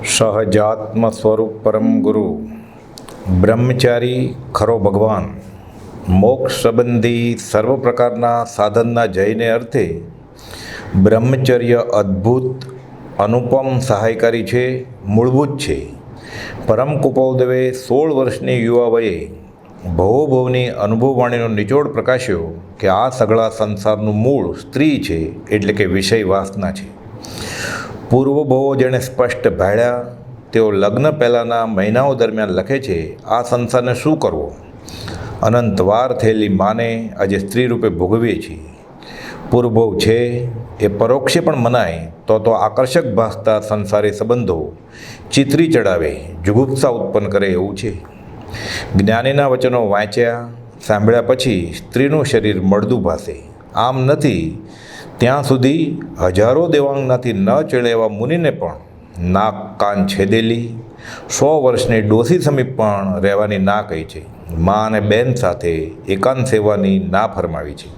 સહજાત્મ સ્વરૂપ પરમ ગુરુ બ્રહ્મચારી ખરો ભગવાન મોક્ષ સંબંધી સર્વ પ્રકારના સાધનના જયને અર્થે બ્રહ્મચર્ય અદ્ભુત અનુપમ સહાયકારી છે, મૂળભૂત છે. પરમ કુપોલદેવે 16 વર્ષની યુવા વયે ભવોભવની અનુભવવાણીનો નિચોડ પ્રકાશ્યો કે આ સઘળા સંસારનું મૂળ સ્ત્રી છે, એટલે કે વિષય વાસના છે. પૂર્વભવો જેણે સ્પષ્ટ ભાળ્યા તેઓ લગ્ન પહેલાંના મહિનાઓ દરમિયાન લખે છે, આ સંસારને શું કરવો? અનંતવાર થયેલી માને આજે સ્ત્રી રૂપે ભોગવીએ છીએ. પૂર્વભવ છે એ પરોક્ષે પણ મનાય તો આકર્ષક ભાસતા સંસારી સંબંધો ચિત્રી ચડાવે, જુગુપ્સા ઉત્પન્ન કરે એવું છે. જ્ઞાનીના વચનો વાંચ્યા સાંભળ્યા પછી સ્ત્રીનું શરીર મળદું ભાસે. આમ નથી ત્યાં સુધી હજારો દેવાંગનાથી ન ચડે એવા મુનિને પણ નાક કાન છેદેલી 100 વર્ષની ડોસી સમીપ પણ રહેવાની ના કહી છે. મા અને બેન સાથે એકાંત સેવાની ના ફરમાવી છે.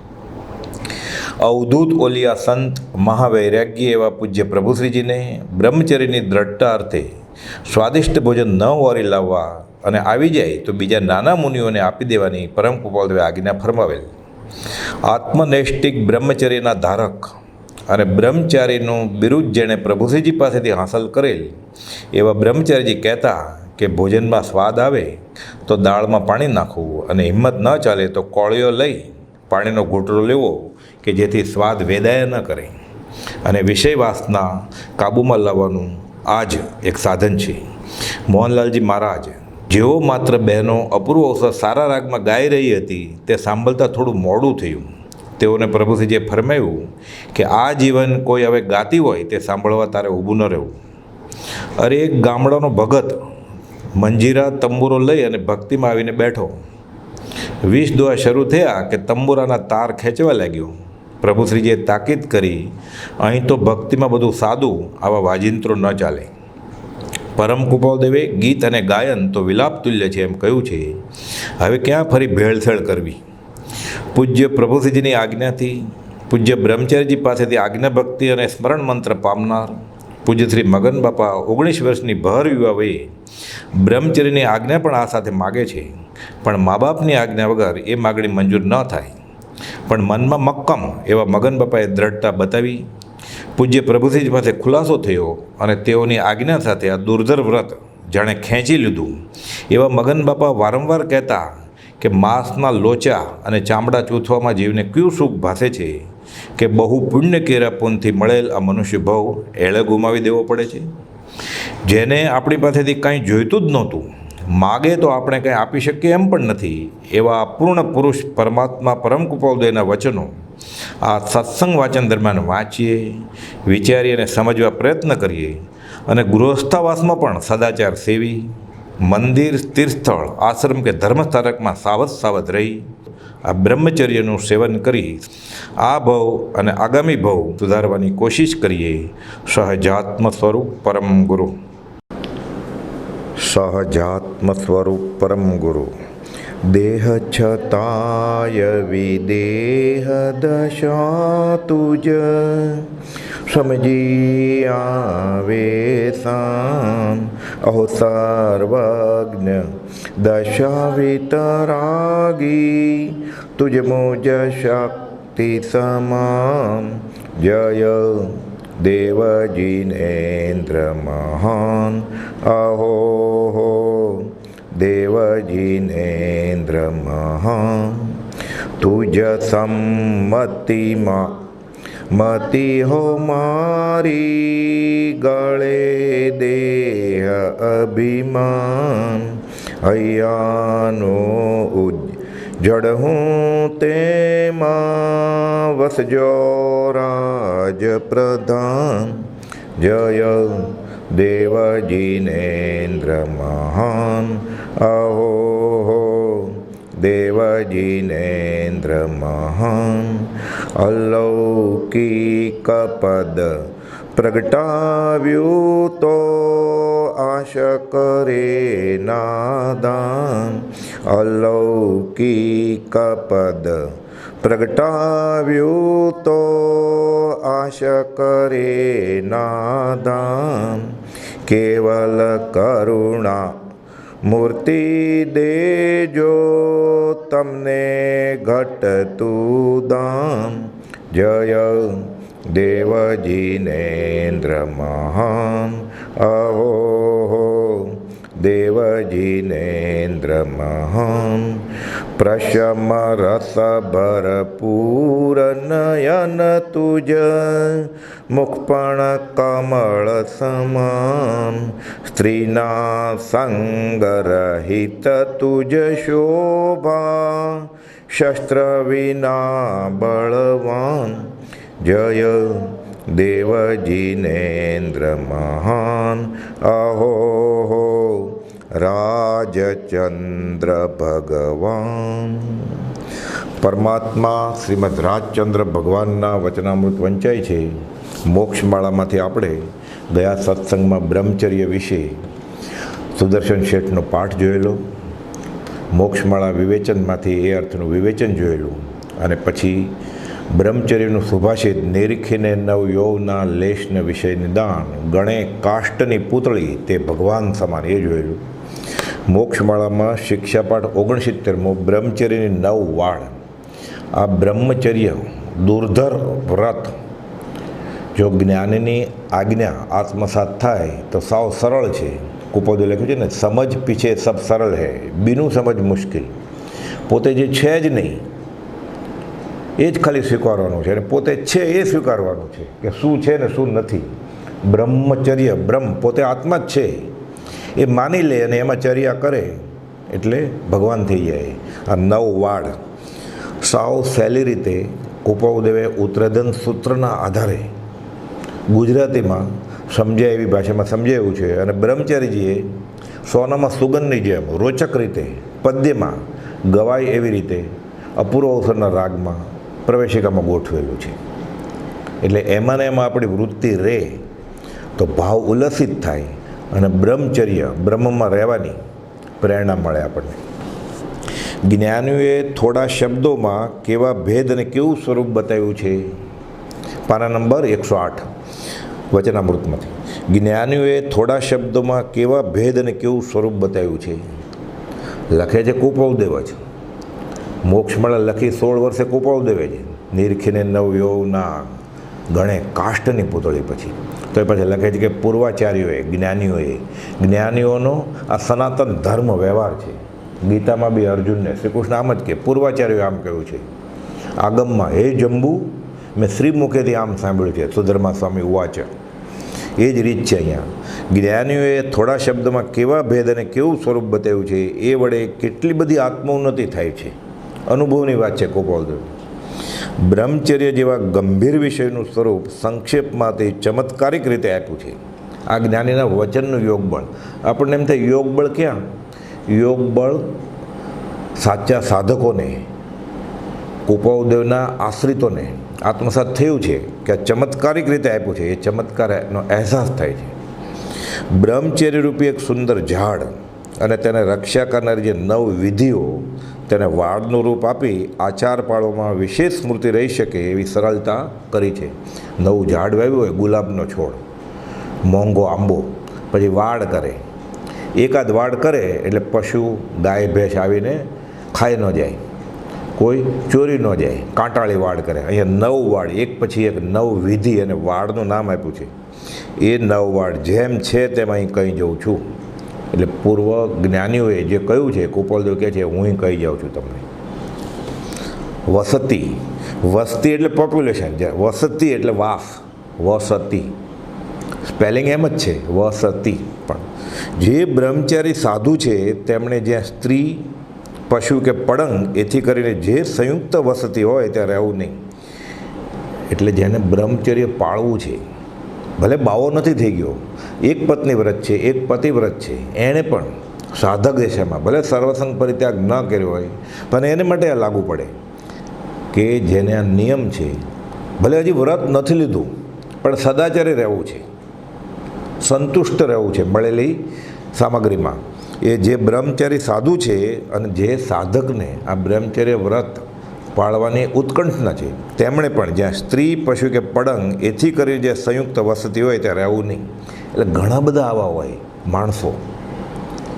અવધૂત ઓલિયા સંત મહાવૈરાગ્ય એવા પૂજ્ય પ્રભુશ્રીજીને બ્રહ્મચર્યની દ્રઢતા અર્થે સ્વાદિષ્ટ ભોજન ન વોરી લાવવા અને આવી જાય તો બીજા નાના મુનિઓને આપી દેવાની પરમ કૃપાળુએ આજ્ઞા ફરમાવેલ. આત્મનૈષ્ટિક બ્રહ્મચર્યના ધારક અને બ્રહ્મચારીનું બિરુદ જેણે પ્રભુશ્રીજી પાસેથી હાંસલ કરેલ એવા બ્રહ્મચારીજી કહેતા કે ભોજનમાં સ્વાદ આવે તો દાળમાં પાણી નાખવું અને હિંમત ન ચાલે તો કોળીઓ લઈ પાણીનો ઘૂંટડો લેવો કે જેથી સ્વાદ વેદાય ન કરે. અને વિષય વાસના કાબૂમાં લાવવાનું આ જ એક સાધન છે. મોહનલાલજી મહારાજ જેઓ માત્ર બહેનો અપૂર્વ અવસર સારા રાગમાં ગાઈ રહી હતી તે સાંભળતા થોડું મોડું થયું. તેઓને પ્રભુશ્રીજીએ ફરમાવ્યું કે આ જીવન કોઈ હવે ગાતી હોય તે સાંભળવા તારે ઊભું ન રહેવું. અરે એક ગામડાનો ભગત મંજીરા તંબુરો લઈ અને ભક્તિમાં આવીને બેઠો. 20 દુઆ શરૂ થયા કે તંબુરાના તાર ખેંચવા લાગ્યો. પ્રભુશ્રીજીએ તાકીદ કરી, અહીં તો ભક્તિમાં બધું સાદું, આવા વાજિંત્રો ન ચાલે. પરમ કૃપાળદેવે ગીત અને ગાયન તો વિલાપ તુલ્ય છે એમ કહ્યું છે. હવે ક્યાં ફરી ભેળસેળ કરવી? પૂજ્ય પ્રભુશ્રીજીની આજ્ઞાથી પૂજ્ય બ્રહ્મચારીજી પાસેથી આજ્ઞા ભક્તિ અને સ્મરણ મંત્ર પામનાર પૂજ્ય શ્રી મગન બાપા 19 વર્ષની ભર યુવા વયે બ્રહ્મચર્યની આજ્ઞા પણ આ સાથે માગે છે. પણ મા બાપની આજ્ઞા વગર એ માગણી મંજૂર ન થાય. પણ મનમાં મક્કમ એવા મગન બાપાએ દ્રઢતા બતાવી પૂજ્ય પ્રભુશ્રીજી પાસે ખુલાસો થયો અને તેઓની આજ્ઞા સાથે આ દુર્ધર વ્રત જાણે ખેંચી લીધું. એવા મગન બાપા વારંવાર કહેતા કે માંસના લોચા અને ચામડા ચૂથવામાં જીવને કયું સુખ ભાસે છે કે બહુ પુણ્ય કેરા પૂનથી મળેલ આ મનુષ્ય ભાવ એળે ગુમાવી દેવો પડે છે. જેને આપણી પાસેથી કાંઈ જોઈતું જ નહોતું, માગે તો આપણે કંઈ આપી શકીએ એમ પણ નથી, એવા પૂર્ણ પુરુષ પરમાત્મા પરમ કૃપાળુના વચનો આ સત્સંગ વાચન દરમિયાન વાંચીએ, વિચારીએ અને સમજવા પ્રયત્ન કરીએ અને ગૃહસ્થાવાસમાં પણ સદાચાર સેવી મંદિર, તીર્થસ્થળ, આશ્રમ કે ધર્મસ્થાનકમાં સાવધ રહી આ બ્રહ્મચર્યનું સેવન કરી આ ભવ અને આગામી ભવ સુધારવાની કોશિશ કરીએ. સહજાત્મ સ્વરૂપ પરમ ગુરુ. સહજાત્મ સ્વરૂપ પરમ ગુરુ. દેહ છતાય વિદેહ દશા તુજ સમજી આવે સામ અહો સર્વજ્ઞ દશા વિતરાગી તુજ મુજ શક્તિ સમામ જય દેવજીનેન્દ્ર મહાન અહો દેવજીનેન્દ્ર મહાન તુજ સંમતિમાં મતિ હો મારી ગળે દેહ અભિમાન હૈયાનો જડ હું તેમાં વસજો રાજ પ્રધાન જય દેવજીનેન્દ્ર મહાન અહો દેવજીનેન્દ્ર મહાન અલૌકિક પદ પ્રગટાવ્યું તો આશ કરે નાદાન અલૌકિક પદ પ્રગટાવ્યું તો આશ કરે નાદાન કેવલ કરુણા મૂર્તિ દેજો તમને ઘટતું દાન. જય દેવજીનેન્દ્ર મહાન. અહો દેવજીનેન્દ્ર મહાન. પ્રશમ રસ ભરપૂર નયન તુજ મુખ પણ કમળ સમાન. સ્ત્રીના સંગ રહિત તુજ શોભા શસ્ત્ર વિના બળવાન. જય દેવજીનેન્દ્ર મહાન. અહો રાજચંદ્ર ભગવાન. પરમાત્મા શ્રીમદ રાજચંદ્ર ભગવાનના વચનામૃત વંચાય છે. મોક્ષમાળામાંથી આપણે ગયા સત્સંગમાં બ્રહ્મચર્ય વિશે સુદર્શન શેઠનો પાઠ જોયેલો. મોક્ષમાળા વિવેચનમાંથી એ અર્થનું વિવેચન જોયેલું અને પછી બ્રહ્મચર્યનું સુભાષિત નિરીખીને નવ યૌવના લેશને વિષય નિદાન ગણે કાષ્ટની પૂતળી તે ભગવાન સમાન એ જોયેલું. મોક્ષમાળામાં શિક્ષાપાઠ 69મો બ્રહ્મચર્યની 9 વાળ. આ બ્રહ્મચર્ય દુર્ધર વ્રત જો જ્ઞાનની આજ્ઞા આત્મસાત થાય તો સાવ સરળ છે. કુપોદે લખ્યું છે ને, સમજ પીછે સબ સરળ હૈ, બીનું સમજ મુશ્કેલ. પોતે જે છે જ નહીં એ જ ખાલી સ્વીકારવાનું છે અને પોતે છે એ સ્વીકારવાનું છે કે શું છે ને શું નથી. બ્રહ્મચર્ય બ્રહ્મ પોતે આત્મા જ છે એ માની લે અને એમાં ચર્યા કરે એટલે ભગવાન થઈ જાય. આ 9 વાળ સાવ સહેલી રીતે કુપોદેવે ઉત્તરધન સૂત્રના આધારે ગુજરાતીમાં સમજાય એવી ભાષામાં સમજાવ્યું છે અને બ્રહ્મચારીજીએ સોનામાં સુગંધની જેમ રોચક રીતે પદ્યમાં ગવાય એવી રીતે અપૂર્વ અવસરના રાગમાં પ્રવેશિકામાં ગોઠવેલું છે. એટલે એમાં ને એમાં આપણી વૃત્તિ રહે તો ભાવ ઉલ્લસિત થાય અને બ્રહ્મચર્ય બ્રહ્મમાં રહેવાની પ્રેરણા મળે આપણને. જ્ઞાનીઓએ થોડા શબ્દોમાં કેવા ભેદ અને કેવું સ્વરૂપ બતાવ્યું છે. પાના નંબર 108 વચનામૃતમાંથી. જ્ઞાનીઓએ થોડા શબ્દોમાં કેવા ભેદ અને કેવું સ્વરૂપ બતાવ્યું છે. લખે છે કુપોદેવ જ. મોક્ષમાળા લખી 16 વર્ષે કુપોદેવે છે. નિરખીને નવ યૌવના ગણે કાષ્ટની પૂતળી પછી તો એ પછી લખે છે કે પૂર્વાચાર્યોએ જ્ઞાનીઓનો આ સનાતન ધર્મ વ્યવહાર છે. ગીતામાં બી અર્જુનને શ્રી કૃષ્ણ આમ જ કે પૂર્વાચાર્યોએ આમ કહ્યું છે. આગમમાં હે જંબુ મેં શ્રી મુખેથી આમ સાંભળ્યું છે. સુધર્મા સ્વામી ઉવાચ. એ જ રીત છે અહીંયા. જ્ઞાનીઓએ થોડા શબ્દમાં કેવા ભેદ અને કેવું સ્વરૂપ બતાવ્યું છે એ વડે કેટલી બધી આત્મોન્નતિ થાય છે. અનુભવની વાત છે કુપોદેવ. બ્રહ્મચર્ય જેવા ગંભીર વિષયનું સ્વરૂપ સંક્ષેપમાં તે ચમત્કારિક રીતે આપ્યું છે. આ જ્ઞાનીના વચનનું યોગબળ. આપણને એમ થાય યોગબળ ક્યાં? યોગબળ સાચા સાધકોને કુપોદેવના આશ્રિતોને આત્મસાત થયું છે કે આ ચમત્કારિક રીતે આપ્યું છે. એ ચમત્કારનો અહેસાસ થાય છે. બ્રહ્મચર્ય રૂપી એક સુંદર ઝાડ અને તેને રક્ષા કરનારી જે 9 વિધિઓ તેને વાળનું રૂપ આપી આચાર પાળવામાં વિશેષ સ્મૃતિ રહી શકે એવી સરળતા કરી છે. નવું ઝાડ વાવ્યું હોય, ગુલાબનો છોડ, મોંઘો આંબો, પછી વાડ કરે. એકાદ વાડ કરે એટલે પશુ ગાય ભેંસ આવીને ખાઈ ન જાય, કોઈ ચોરી ન જાય. કાંટાળી વાડ કરે. અહીંયા 9 વાડ, એક પછી એક 9 વિધિ અને વાડનું નામ આપ્યું છે. એ 9 વાડ જેમ છે તેમ અહીં કહી જાઉં છું. એટલે પૂર્વ જ્ઞાનીઓએ જે કહ્યું છે કુપોદેવ કહે છે હું કહી જાઉં છું તમને. વસતી, વસ્તી એટલે પોપ્યુલેશન. વસતી એટલે વાસ, વસતી સ્પેલિંગ એમ જ છે વસતી. પણ જે બ્રહ્મચારી સાધુ છે તેમણે જ્યાં સ્ત્રી, પશુ કે પડંગ એથી કરીને જે સંયુક્ત વસતી હોય ત્યાં રહેવું નહીં. એટલે જેને બ્રહ્મચર્ય પાળવું છે, ભલે બાવો નથી થઈ ગયો, એક પત્ની વ્રત છે, એક પતિ વ્રત છે, એણે પણ સાધક દિશામાં ભલે સર્વસંગ પરિત્યાગ ન કર્યો હોય પણ એને માટે આ લાગુ પડે કે જેને આ નિયમ છે, ભલે હજી વ્રત નથી લીધું પણ સદાચારી રહેવું છે, સંતુષ્ટ રહેવું છે મળેલી સામગ્રીમાં. એ જે બ્રહ્મચારી સાધુ છે અને જે સાધકને આ બ્રહ્મચર્ય વ્રત પાળવાની ઉત્કંઠના છે તેમણે પણ જ્યાં સ્ત્રી, પશુ કે પડંગ એથી કરી જે સંયુક્ત વસતી હોય ત્યાં રહેવું નહીં. એટલે ઘણા બધા આવા હોય માણસો.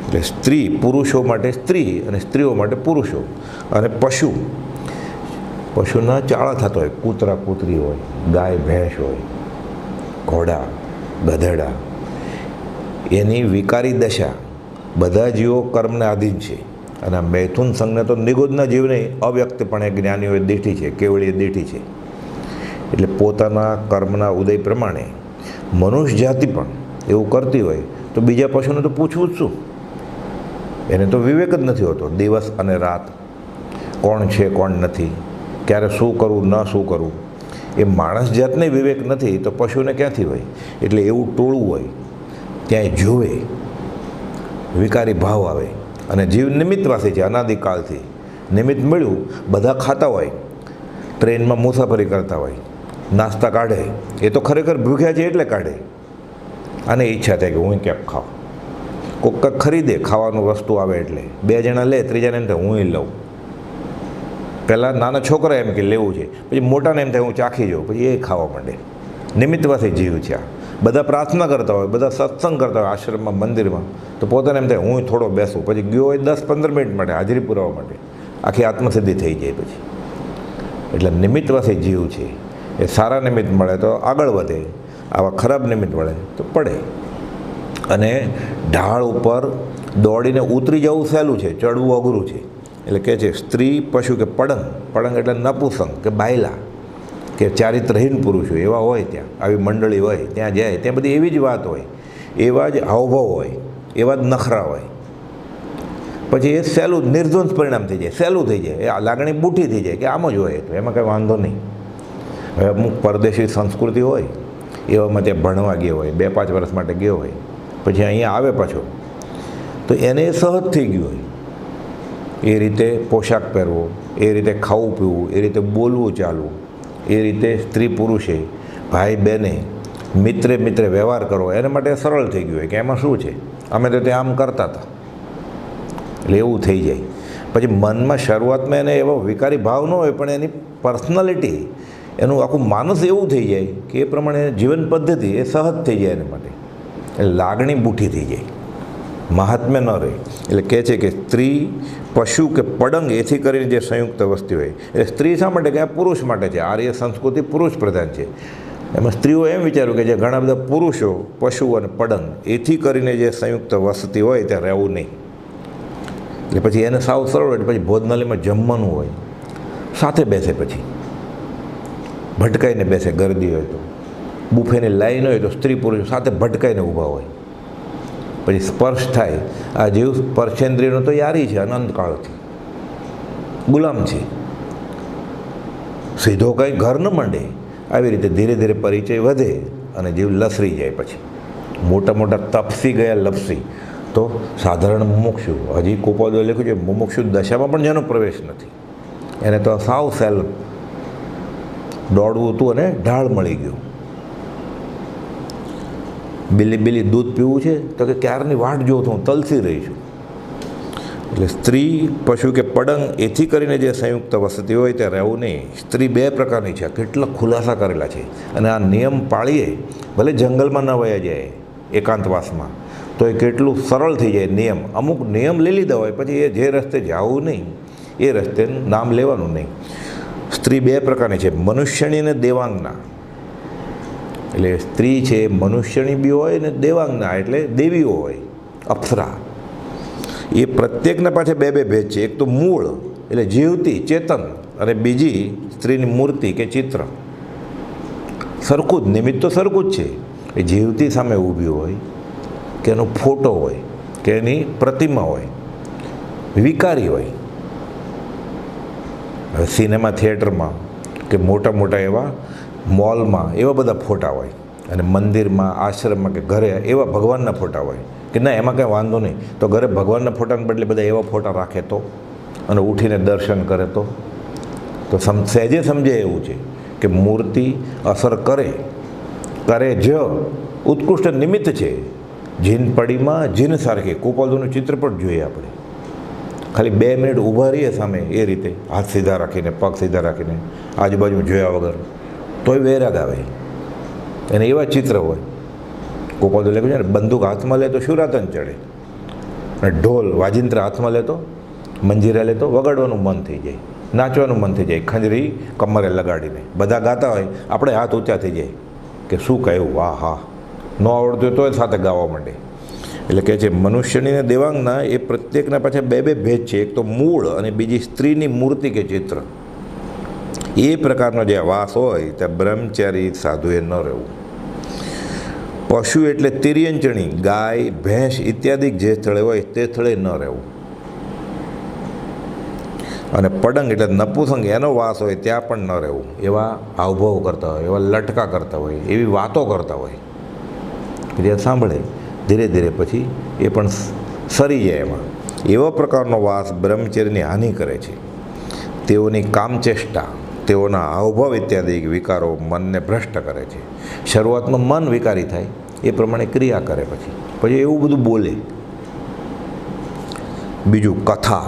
એટલે સ્ત્રી, પુરુષો માટે સ્ત્રી અને સ્ત્રીઓ માટે પુરુષો. અને પશુના ચાળા થતા હોય, કૂતરા કૂતરી હોય, ગાય ભેંસ હોય, ઘોડા ગધેડા, એની વિકારી દશા. બધા જીવો કર્મને આધીન છે. અને આ મૈથુન સંઘને તો નિગોદના જીવને અવ્યક્તપણે જ્ઞાનીઓએ દીઠી છે, કેવળીએ દીઠી છે. એટલે પોતાના કર્મના ઉદય પ્રમાણે મનુષ્ય જાતિ પણ એવું કરતી હોય તો બીજા પશુને તો પૂછવું જ શું? એને તો વિવેક જ નથી હોતો. દિવસ અને રાત, કોણ છે કોણ નથી, ક્યારે શું કરવું ન શું કરવું, એ માણસ જાતને વિવેક નથી તો પશુને ક્યાંથી હોય? એટલે એવું ટોળું હોય ત્યાં જોવે, વિકારી ભાવ આવે. અને જીવ નિમિત્તવાસી છે, અનાદિકાળથી નિમિત્ત મળ્યું. બધા ખાતા હોય, ટ્રેનમાં મુસાફરી કરતા હોય, નાસ્તા કાઢે, એ તો ખરેખર ભૂખ્યા છે એટલે કાઢે. અને ઈચ્છા થાય કે હું ક્યાંક ખાઉં. કોઈક કંઈક ખરીદે, ખાવાનું વસ્તુ આવે એટલે 2 જણા લે, ત્રીજાને એમ થાય હું લઉં. પહેલાં નાના છોકરા એમ કે લેવું છે, પછી મોટાને એમ થાય હું ચાખી જાઉં, પછી એ ખાવા માંડે. નિમિત્તવાસી જીવ છે આ. બધા પ્રાર્થના કરતા હોય, બધા સત્સંગ કરતા હોય આશ્રમમાં, મંદિરમાં, તો પોતાને એમ થાય હું થોડો બેસું. પછી ગયો હોય 10-15 મિનિટ માટે હાજરી પુરાવા માટે, આખી આત્મસિદ્ધિ થઈ જાય પછી. એટલે નિમિત્તવાસી જીવ છે એ સારા નિમિત્ત મળે તો આગળ વધે, આવા ખરાબ નિમિત્ત મળે તો પડે. અને ઢાળ ઉપર દોડીને ઉતરી જવું સહેલું છે, ચડવું અઘરું છે. એટલે કહે છે સ્ત્રી, પશુ કે પડંગ એટલે નપુસંગ કે બાયલા કે ચારિત્રહીન પુરુષો એવા હોય, ત્યાં આવી મંડળી હોય, ત્યાં જાય ત્યાં બધી એવી જ વાત હોય, એવા જ હાવભાવ હોય, એવા જ નખરા હોય. પછી એ સહેલું નિર્દ્વંસ પરિણામ થઈ જાય, સહેલું થઈ જાય, એ લાગણી બૂઠી થઈ જાય કે આમ જ હોય, તો એમાં કંઈ વાંધો નહીં. હવે અમુક પરદેશી સંસ્કૃતિ હોય, એવામાં ત્યાં ભણવા ગયો હોય, 2-5 વર્ષ માટે ગયો હોય, પછી અહીંયા આવે પાછો, તો એને એ સહજ થઈ ગયું હોય. એ રીતે પોશાક પહેરવો, એ રીતે ખાવું પીવું, એ રીતે બોલવું ચાલવું, એ રીતે સ્ત્રી પુરુષે, ભાઈ બહેને, મિત્રે વ્યવહાર કરવો, એના માટે સરળ થઈ ગયું હોય કે એમાં શું છે, અમે તો ત્યાં આમ કરતા હતા. એટલે એવું થઈ જાય. પછી મનમાં શરૂઆતમાં એને એવો વિકારી ભાવ ન હોય, પણ એની પર્સનાલિટી, એનું આખું માનસ એવું થઈ જાય કે એ પ્રમાણે જીવન પદ્ધતિ એ સહજ થઈ જાય એને માટે. એટલે લાગણી બૂઠી થઈ જાય, મહાત્મ્ય ન રહે. એટલે કહે છે કે સ્ત્રી, પશુ કે પડંગ એથી કરીને જે સંયુક્ત વસ્તી હોય, એટલે સ્ત્રી શા માટે કે આ પુરુષ માટે છે. આર્ય સંસ્કૃતિ પુરુષ પ્રધાન છે. એમાં સ્ત્રીઓ એમ વિચાર્યું કે જે ઘણા બધા પુરુષો, પશુ અને પડંગ એથી કરીને જે સંયુક્ત વસ્તી હોય ત્યાં રહેવું નહીં. એટલે પછી એને સાવ સરળ હોય. પછી ભોજનાલયમાં જમવાનું હોય, સાથે બેસે, પછી ભટકાઈને બેસે. ગરદી હોય તો, બુફેની લાઈન હોય તો સ્ત્રી પુરુષો સાથે ભટકાઈને ઊભા હોય. પછી સ્પર્શ થાય. આ જીવ સ્પર્શેન્દ્રિયનો તો યારી છે, અનંતકાળથી ગુલામ છે. સીધો કંઈ ઘર ન માંડે. આવી રીતે ધીરે ધીરે પરિચય વધે અને જીવ લસરી જાય. પછી મોટા તપસી ગયા લપસી તો સાધારણ મુમુક્ષુ, હજી કોપાદોએ લખ્યું છે મુમુક્ષુ દશામાં પણ જેનો પ્રવેશ નથી, એને તો સાવ સેલ દોડવું હતું અને ઢાળ મળી ગયું. બિલી દૂધ પીવું છે તો કે ક્યારની વાટ જોઉં હું તલસી રહી છું. એટલે સ્ત્રી, પશુ કે પડંગ એથી કરીને જે સંયુક્ત વસતી હોય ત્યાં રહેવું નહીં. સ્ત્રી 2 પ્રકારની છે, કેટલા ખુલાસા કરેલા છે. અને આ નિયમ પાળીએ, ભલે જંગલમાં ન વયા જાય એકાંતવાસમાં, તો એ કેટલું સરળ થઈ જાય નિયમ. અમુક નિયમ લઈ લીધા હોય, પછી એ જે રસ્તે જવું નહીં, એ રસ્તે નામ લેવાનું નહીં. સ્ત્રી 2 પ્રકારની છે, મનુષ્યણી અને દેવાંગના. એટલે સ્ત્રી છે મનુષ્યની બી હોય ને દેવાંગના એટલે દેવીઓ હોય, અપ્સરા. એ પ્રત્યેકના પાછળ 2 ભેદ છે. એક તો મૂળ એટલે જીવતી ચેતન, અને બીજી સ્ત્રીની મૂર્તિ કે ચિત્ર. સરખું જ નિમિત્ત તો સરખું જ છે. એ જીવતી સામે ઊભી હોય કે એનો ફોટો હોય કે એની પ્રતિમા હોય, વિકારી હોય. હવે સિનેમા થિયેટરમાં કે મોટા એવા મોલમાં એવા બધા ફોટા હોય, અને મંદિરમાં, આશ્રમમાં કે ઘરે એવા ભગવાનના ફોટા હોય કે ના એમાં કંઈ વાંધો નહીં. તો ઘરે ભગવાનના ફોટાને બદલે બધા એવા ફોટા રાખે તો, અને ઉઠીને દર્શન કરે તો સહેજે સમજે એવું છે કે મૂર્તિ અસર કરે જ ઉત્કૃષ્ટ નિમિત્ત છે. જીન પડીમાં જીન સારખી કુપાલનું ચિત્ર પણ જોઈએ આપણે. ખાલી 2 મિનિટ ઊભા રહીએ સામે, એ રીતે હાથ સીધા રાખીને, પગ સીધા રાખીને, આજુબાજુ જોયા વગર, તોય વૈરાગ આવે. એને એવા ચિત્ર હોય. કોકો તો લખ્યું છે ને, બંદૂક હાથમાં લે તો શુરાતન ચડે, અને ઢોલ વાજિંત્ર હાથમાં લે તો, મંજીરા લે તો વગાડવાનું મન થઈ જાય, નાચવાનું મન થઈ જાય, ખંજરી કમરે લગાડીને. બધા ગાતા હોય, આપણે હાથ ઊંચા થઈ જાય કે શું કહ્યું, વાહ હા. ન આવડતું હોય તોય સાથે ગાવા માંડે. એટલે કહે છે મનુષ્યની ને દેવાંગના એ પ્રત્યેકના પાછળ બે ભેદ છે. એક તો મૂળ અને બીજી સ્ત્રીની મૂર્તિ કે ચિત્ર. એ પ્રકારનો જે વાસ હોય ત્યાં બ્રહ્મચારી સાધુએ ન રહેવું. પશુ એટલે તિર્યંચણી, ગાય ભેંસ ઇત્યાદિ જે સ્થળે હોય તે સ્થળે ન રહેવું. અને પડંગ એટલે નપુસંગ, એનો વાસ હોય ત્યાં પણ ન રહેવું. એવા હાવભાવ કરતા હોય, એવા લટકા કરતા હોય, એવી વાતો કરતા હોય જે સાંભળે ધીરે ધીરે પછી એ પણ સરી જાય એમાં. એવા પ્રકારનો વાસ બ્રહ્મચર્યની હાનિ કરે છે. તેઓની કામચેષ્ટા, તેઓના હાવભાવ ઇત્યાદિ વિકારો મનને ભ્રષ્ટ કરે છે. શરૂઆતમાં મન વિકારી થાય, એ પ્રમાણે ક્રિયા કરે, પછી એવું બધું બોલે. બીજું કથા.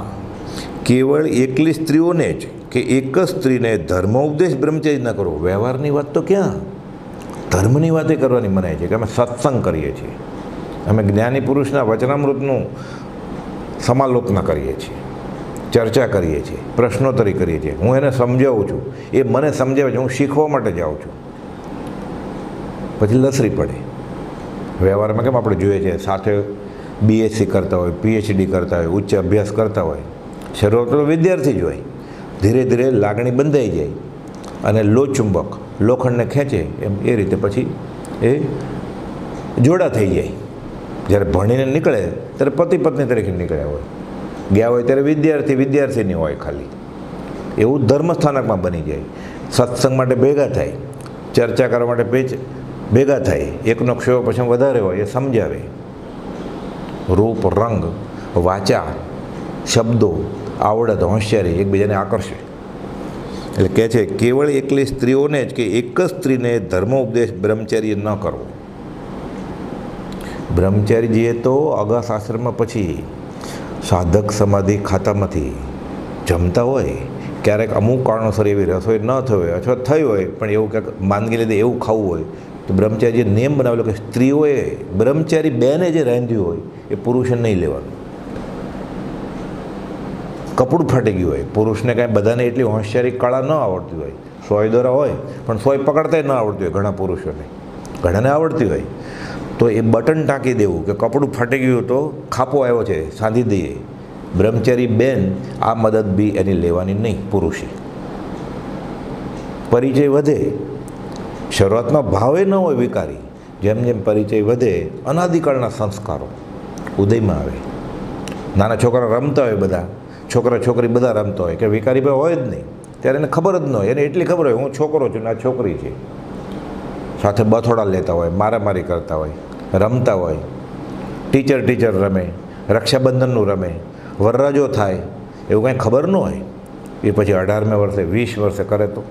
કેવળ એકલી સ્ત્રીઓને જ કે એક જ સ્ત્રીને ધર્મ ઉપદેશ બ્રહ્મચર્ય ન કરવો. વ્યવહારની વાત તો ક્યાં, ધર્મની વાતે કરવાની મનાય છે કે અમે સત્સંગ કરીએ છીએ, અમે જ્ઞાની પુરુષના વચનામૃતનું સમાલોચના કરીએ છીએ, ચર્ચા કરીએ છીએ, પ્રશ્નોત્તરી કરીએ છીએ. હું એને સમજાવું છું, એ મને સમજાવે છે, હું શીખવા માટે જાઉં છું. પછી લસરી પડે. વ્યવહારમાં કેમ આપણે જોઈએ છીએ, સાથે BSc કરતા હોય, PhD કરતા હોય, ઉચ્ચ અભ્યાસ કરતા હોય. શરૂઆતમાં વિદ્યાર્થી જ હોય, ધીરે ધીરે લાગણી બંધાઈ જાય અને લોહચુંબક લોખંડને ખેંચે એમ એ રીતે પછી એ જોડા થઈ જાય. જ્યારે ભણીને નીકળે ત્યારે પતિ પત્ની તરીકે નીકળ્યા હોય, ગયા હોય ત્યારે વિદ્યાર્થીની હોય ખાલી. એવું ધર્મસ્થાનકમાં બની જાય. સત્સંગ માટે ભેગા થાય, ચર્ચા કરવા માટે ભેગા થાય. એકનો ક્ષેત્ર પછી વધારે હોય એ સમજાવે. રૂપ, રંગ, વાચા, શબ્દો, આવડત, હોશિયારી એકબીજાને આકર્ષે. એટલે કહે છે કેવળ એકલી સ્ત્રીઓને જ કે એક જ સ્ત્રીને ધર્મ ઉપદેશ બ્રહ્મચારી ન કરવો. બ્રહ્મચારીજીએ તો અગાસ આશ્રમમાં પછી સાધક સમાધિ ખાતામાંથી જમતા હોય, ક્યારેક અમુક કારણોસર એવી રસોઈ ન થઈ હોય અથવા થઈ હોય પણ એવું ક્યાંક માંદગી લીધે એવું ખાવું હોય તો બ્રહ્મચારીજીએ નિયમ બનાવેલો કે સ્ત્રીઓએ બ્રહ્મચારી બેને જે રાંધ્યું હોય એ પુરુષે નહીં લેવાનું. કપડું ફાટી ગયું હોય, પુરુષને કાંઈ બધાને એટલી હોશિયારી કળા ન આવડતી હોય, સોય દોરા હોય પણ સોય પકડતા ન આવડતી હોય ઘણા પુરુષોને, ઘણાને આવડતી હોય, તો એ બટન ટાંકી દેવું કે કપડું ફાટી ગયું તો ખાપો આવ્યો છે સાંધી દઈએ. બ્રહ્મચારી બેન આ મદદ બી એની લેવાની નહીં પુરુષે. પરિચય વધે, શરૂઆતમાં ભાવે ન હોય વિકારી, જેમ જેમ પરિચય વધે અનાદિકાળના સંસ્કારો ઉદયમાં આવે. નાના છોકરા રમતા હોય, બધા છોકરા છોકરી બધા રમતા હોય કે વિકારી ભાઈ હોય જ નહીં, ત્યારે એને ખબર જ ન હોય. એને એટલી ખબર હોય હું છોકરો છું ને આ છોકરી છે. સાથે બથોડા લેતા હોય, મારામારી કરતા હોય, રમતા હોય, ટીચર રમે, રક્ષાબંધનનું રમે, વરરાજો થાય, એવું કાંઈ ખબર ન હોય. એ પછી 18મે વર્ષે 20 વર્ષે કરે તો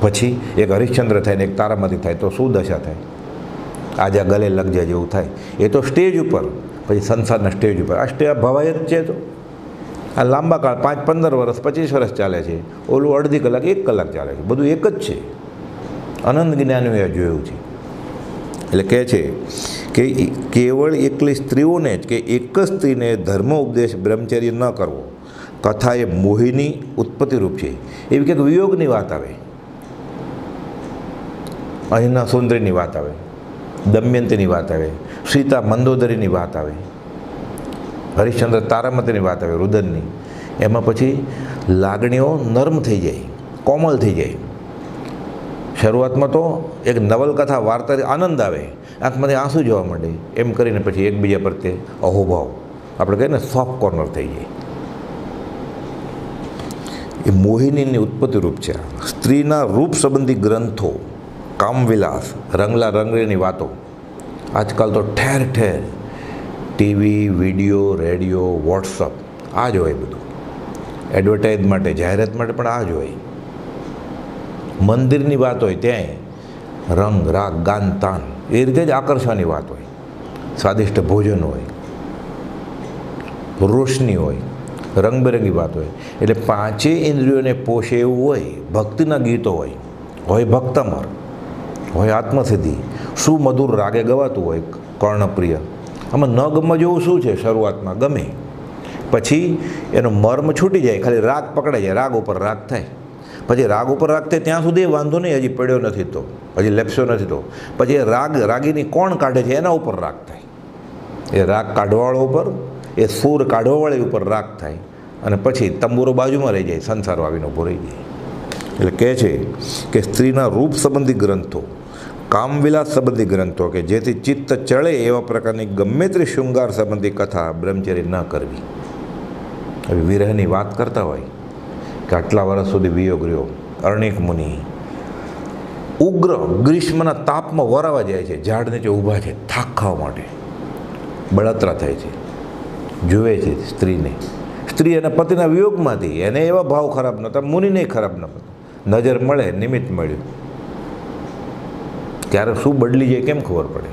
પછી એક હરિશ્ચંદ્ર થાય ને એક તારામતી થાય તો શું દશા થાય? આજે ગલે લગ જાય જેવું થાય. એ તો સ્ટેજ ઉપર, પછી સંસારના સ્ટેજ ઉપર આ સ્ટેજ ભવાય જ છે. તો આ લાંબા કાળ 5-15 વર્ષ 25 વર્ષ ચાલે છે, ઓલું અડધી કલાક 1 કલાક ચાલે છે, બધું એક જ છે. અનંત જ્ઞાનીઓએ જોયું છે. એટલે કહે છે કે કેવળ એકલી સ્ત્રીઓને જ કે એક જ સ્ત્રીને ધર્મ ઉપદેશ બ્રહ્મચર્ય ન કરવો. કથા એ મોહિની ઉત્પત્તિરૂપ છે. એવી કંઈક વિયોગની વાત આવે, અહીંના સુંદરીની વાત આવે, દમયંતીની વાત આવે, સીતા મંદોદરીની વાત આવે, હરિશ્ચંદ્ર તારામતીની વાત આવે, રુદનની. એમાં પછી લાગણીઓ નરમ થઈ જાય, કોમલ થઈ જાય. શરૂઆતમાં તો એક નવલકથા વાર્તા આનંદ આવે, આંખમાંથી આંસુ જોવા માંડે, એમ કરીને પછી એકબીજા પ્રત્યે અહોભાવ, આપણે કહીએ ને સોફ્ટ કોર્નર થઈ જાય. એ મોહિનીની ઉત્પત્તિરૂપ છે. સ્ત્રીના રૂપ સંબંધી ગ્રંથો, કામવિલાસ, રંગલા રંગરેની વાતો આજકાલ તો ઠેર ઠેર ટીવી, વિડીયો, રેડિયો, વોટ્સઅપ આ જ હોય બધું. એડવર્ટાઇઝ માટે, જાહેરાત માટે પણ આ જ હોય. મંદિરની વાત હોય ત્યાંય રંગ, રાગ, ગાન, તાન એ રીતે જ આકર્ષવાની વાત હોય. સ્વાદિષ્ટ ભોજન હોય, રોશની હોય, રંગબેરંગી વાત હોય. એટલે 5 ઇન્દ્રિયોને પોષે એવું હોય. ભક્તિના ગીતો હોય ભક્તમર, હોય આત્મસિદ્ધિ, સુમધુર રાગે ગવાતું હોય કર્ણપ્રિય. આમાં ન ગમવા જેવું શું છે? શરૂઆતમાં ગમે, પછી એનો મર્મ છૂટી જાય, ખાલી રાગ પકડાઈ જાય, રાગ ઉપર રાગ થાય. પછી રાગ ઉપર રાગ થાય ત્યાં સુધી વાંધો નહીં, હજી પડ્યો નથી તો, હજી લેપ્સ્યો નથી તો. પછી એ રાગીની કોણ કાઢે છે એના ઉપર રાગ થાય, એ રાગ કાઢવાવાળો ઉપર, એ સૂર કાઢવાવાળી ઉપર રાગ થાય. અને પછી તંબુરો બાજુમાં રહી જાય, સંસાર આવીને ઊભો રહી જાય. એટલે કહે છે કે સ્ત્રીના રૂપ સંબંધી ગ્રંથો, કામવિલાસ સંબંધી ગ્રંથો, કે જેથી ચિત્ત ચડે એવા પ્રકારની ગમે તે શૃંગાર સંબંધી કથા બ્રહ્મચર્ય ન કરવી. હવે વિરહની વાત કરતા હોય કે આટલા વર્ષ સુધી વિયોગ રહ્યો, અર્ણિક મુનિ ઉગ્ર ગ્રીષ્મના તાપમાં વરાવા જાય છે, ઝાડ નીચે ઊભા છે થાક ખાવા માટે, બળતરા થાય છે, જુએ છે સ્ત્રીને. સ્ત્રી અને પતિના વિયોગમાંથી એને એવા ભાવ ખરાબ નહોતા, મુનિને ખરાબ નહોતા. નજર મળે, નિમિત્ત મળ્યું, ત્યારે શું બદલી જાય કેમ ખબર પડે?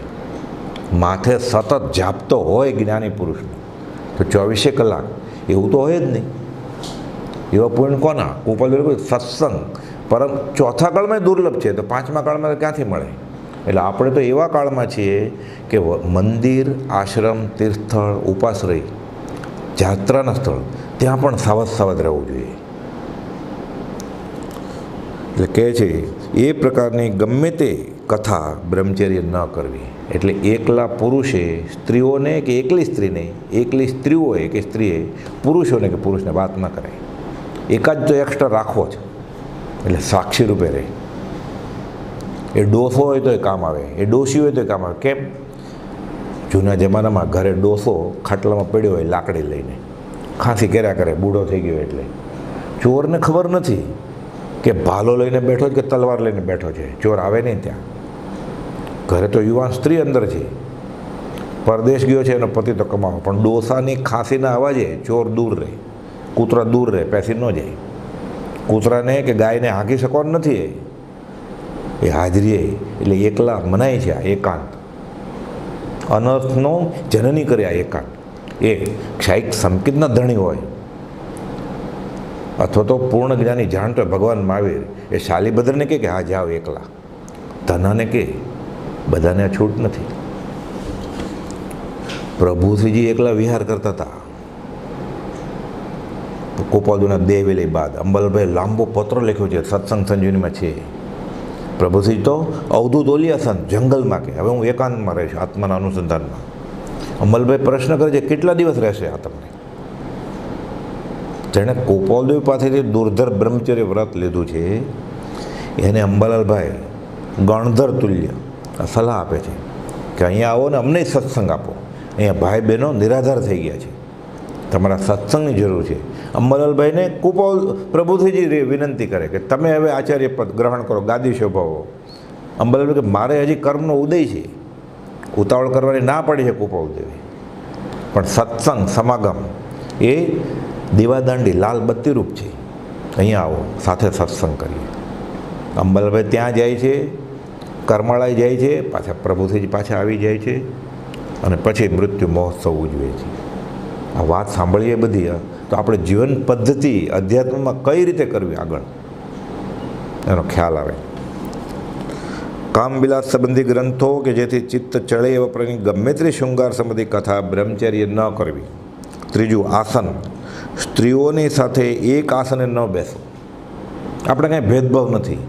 માથે સતત જાપતો હોય જ્ઞાની પુરુષને તો 24 કલાક એવું તો હોય જ નહીં. એવા પૂર્ણ કોના? કુપલ સત્સંગ પરમ ચોથા કાળમાં દુર્લભ છે, તો પાંચમા કાળમાં ક્યાંથી મળે? એટલે આપણે તો એવા કાળમાં છીએ કે મંદિર, આશ્રમ, તીર્થસ્થળ, ઉપાશ્રય, જાત્રાના સ્થળ, ત્યાં પણ સાવધ રહેવું જોઈએ. એટલે કહે છે એ પ્રકારની ગમે તે કથા બ્રહ્મચર્ય ન કરવી. એટલે એકલા પુરુષે સ્ત્રીઓને કે એકલી સ્ત્રીને, એકલી સ્ત્રીઓએ કે સ્ત્રીએ પુરુષોને કે પુરુષને વાત ન કરે. એકાદ તો એક્સ્ટ્રા રાખવો છે, એટલે સાક્ષી રૂપે રહે. એ ડોસો હોય તો એ કામ આવે, એ ડોસી હોય તો એ કામ આવે. કેમ? જૂના જમાનામાં ઘરે ડોસો ખાટલામાં પડ્યો હોય લાકડી લઈને, ખાંસી કર્યા કરે, બૂઢો થઈ ગયો એટલે. ચોરને ખબર નથી કે ભાલો લઈને બેઠો છે કે તલવાર લઈને બેઠો છે, ચોર આવે નહીં ત્યાં. ઘરે તો યુવાન સ્ત્રી અંદર છે, પરદેશ ગયો છે, એનો પતિ તો કમાવો, પણ ડોસાની ખાંસીના અવાજે ચોર દૂર રહે, કૂતરા દૂર રહે, પેસી ન જાય. કૂતરાને કે ગાયને હાંકી શકવાનું નથી એ હાજરીએ. એટલે એકલા મનાય છે આ એકાંત, અનર્થનો જનની કરે આ એકાંત. એ ક્ષાયિક સંકિતના ધણી હોય અથવા તો પૂર્ણ જ્ઞાની જાણતો ભગવાન મહાવીર, એ શાલીભદ્રને કે હા જાઓ એકલા. ધનાને કે બધાને છૂટ નથી. પ્રભુશ્રીજી એકલા વિહાર કરતા હતા. કોપાદુના દેહ વેલે બાદ અંબલભાઈ લાંબો પત્ર લખ્યો છે, સત્સંગ સંજીવનીમાં છે. પ્રભુશ્રી તો અવધૂત ઓલિયાસન જંગલમાં કે હવે હું એકાંતમાં રહીશ, આત્માના અનુસંધાનમાં. અંબલભાઈ પ્રશ્ન કરે છે કેટલા દિવસ રહેશે આ તમને? જેણે ગોપાલદેવ પાસેથી દુર્ધર બ્રહ્મચર્ય વ્રત લીધું છે એને અંબાલાલભાઈ ગણધર તુલ્ય સલાહ આપે છે કે અહીંયા આવો ને અમને સત્સંગ આપો. અહીંયા ભાઈ બહેનો નિરાધાર થઈ ગયા છે, તમારા સત્સંગની જરૂર છે. અંબાલાલભાઈને કુપાલ પ્રભુશ્રીજી વિનંતી કરે કે તમે હવે આચાર્ય પદ ગ્રહણ કરો, ગાદી શોભાવો. અંબાલાલભાઈ કે મારે હજી કર્મનો ઉદય છે, ઉતાવળ કરવાની ના પડી છે કુપાલદેવે, પણ સત્સંગ સમાગમ એ દીવાદાંડી લાલ બત્તી રૂપ છે, અહીંયા આવો સાથે સત્સંગ કરીએ. અંબાલાલભાઈ ત્યાં જાય છે, કરમાળાએ જાય છે, પાછા પ્રભુશ્રીજી પાછા આવી જાય છે અને પછી મૃત્યુ મહોત્સવ ઉજવે છે. આ વાત સાંભળીએ બધી તો આપણે જીવન પદ્ધતિ અધ્યાત્મમાં કઈ રીતે કરવી આગળ એનો ખ્યાલ આવે. કામવિલાસ સંબંધી ગ્રંથો કે જેથી ચિત્ત ચડે એવા પ્રકારની ગમે તે શૃંગાર સંબંધી કથા બ્રહ્મચર્ય ન કરવી. ત્રીજું, આસન. સ્ત્રીઓની સાથે એક આસને ન બેસવું. આપણે કાંઈ ભેદભાવ નથી.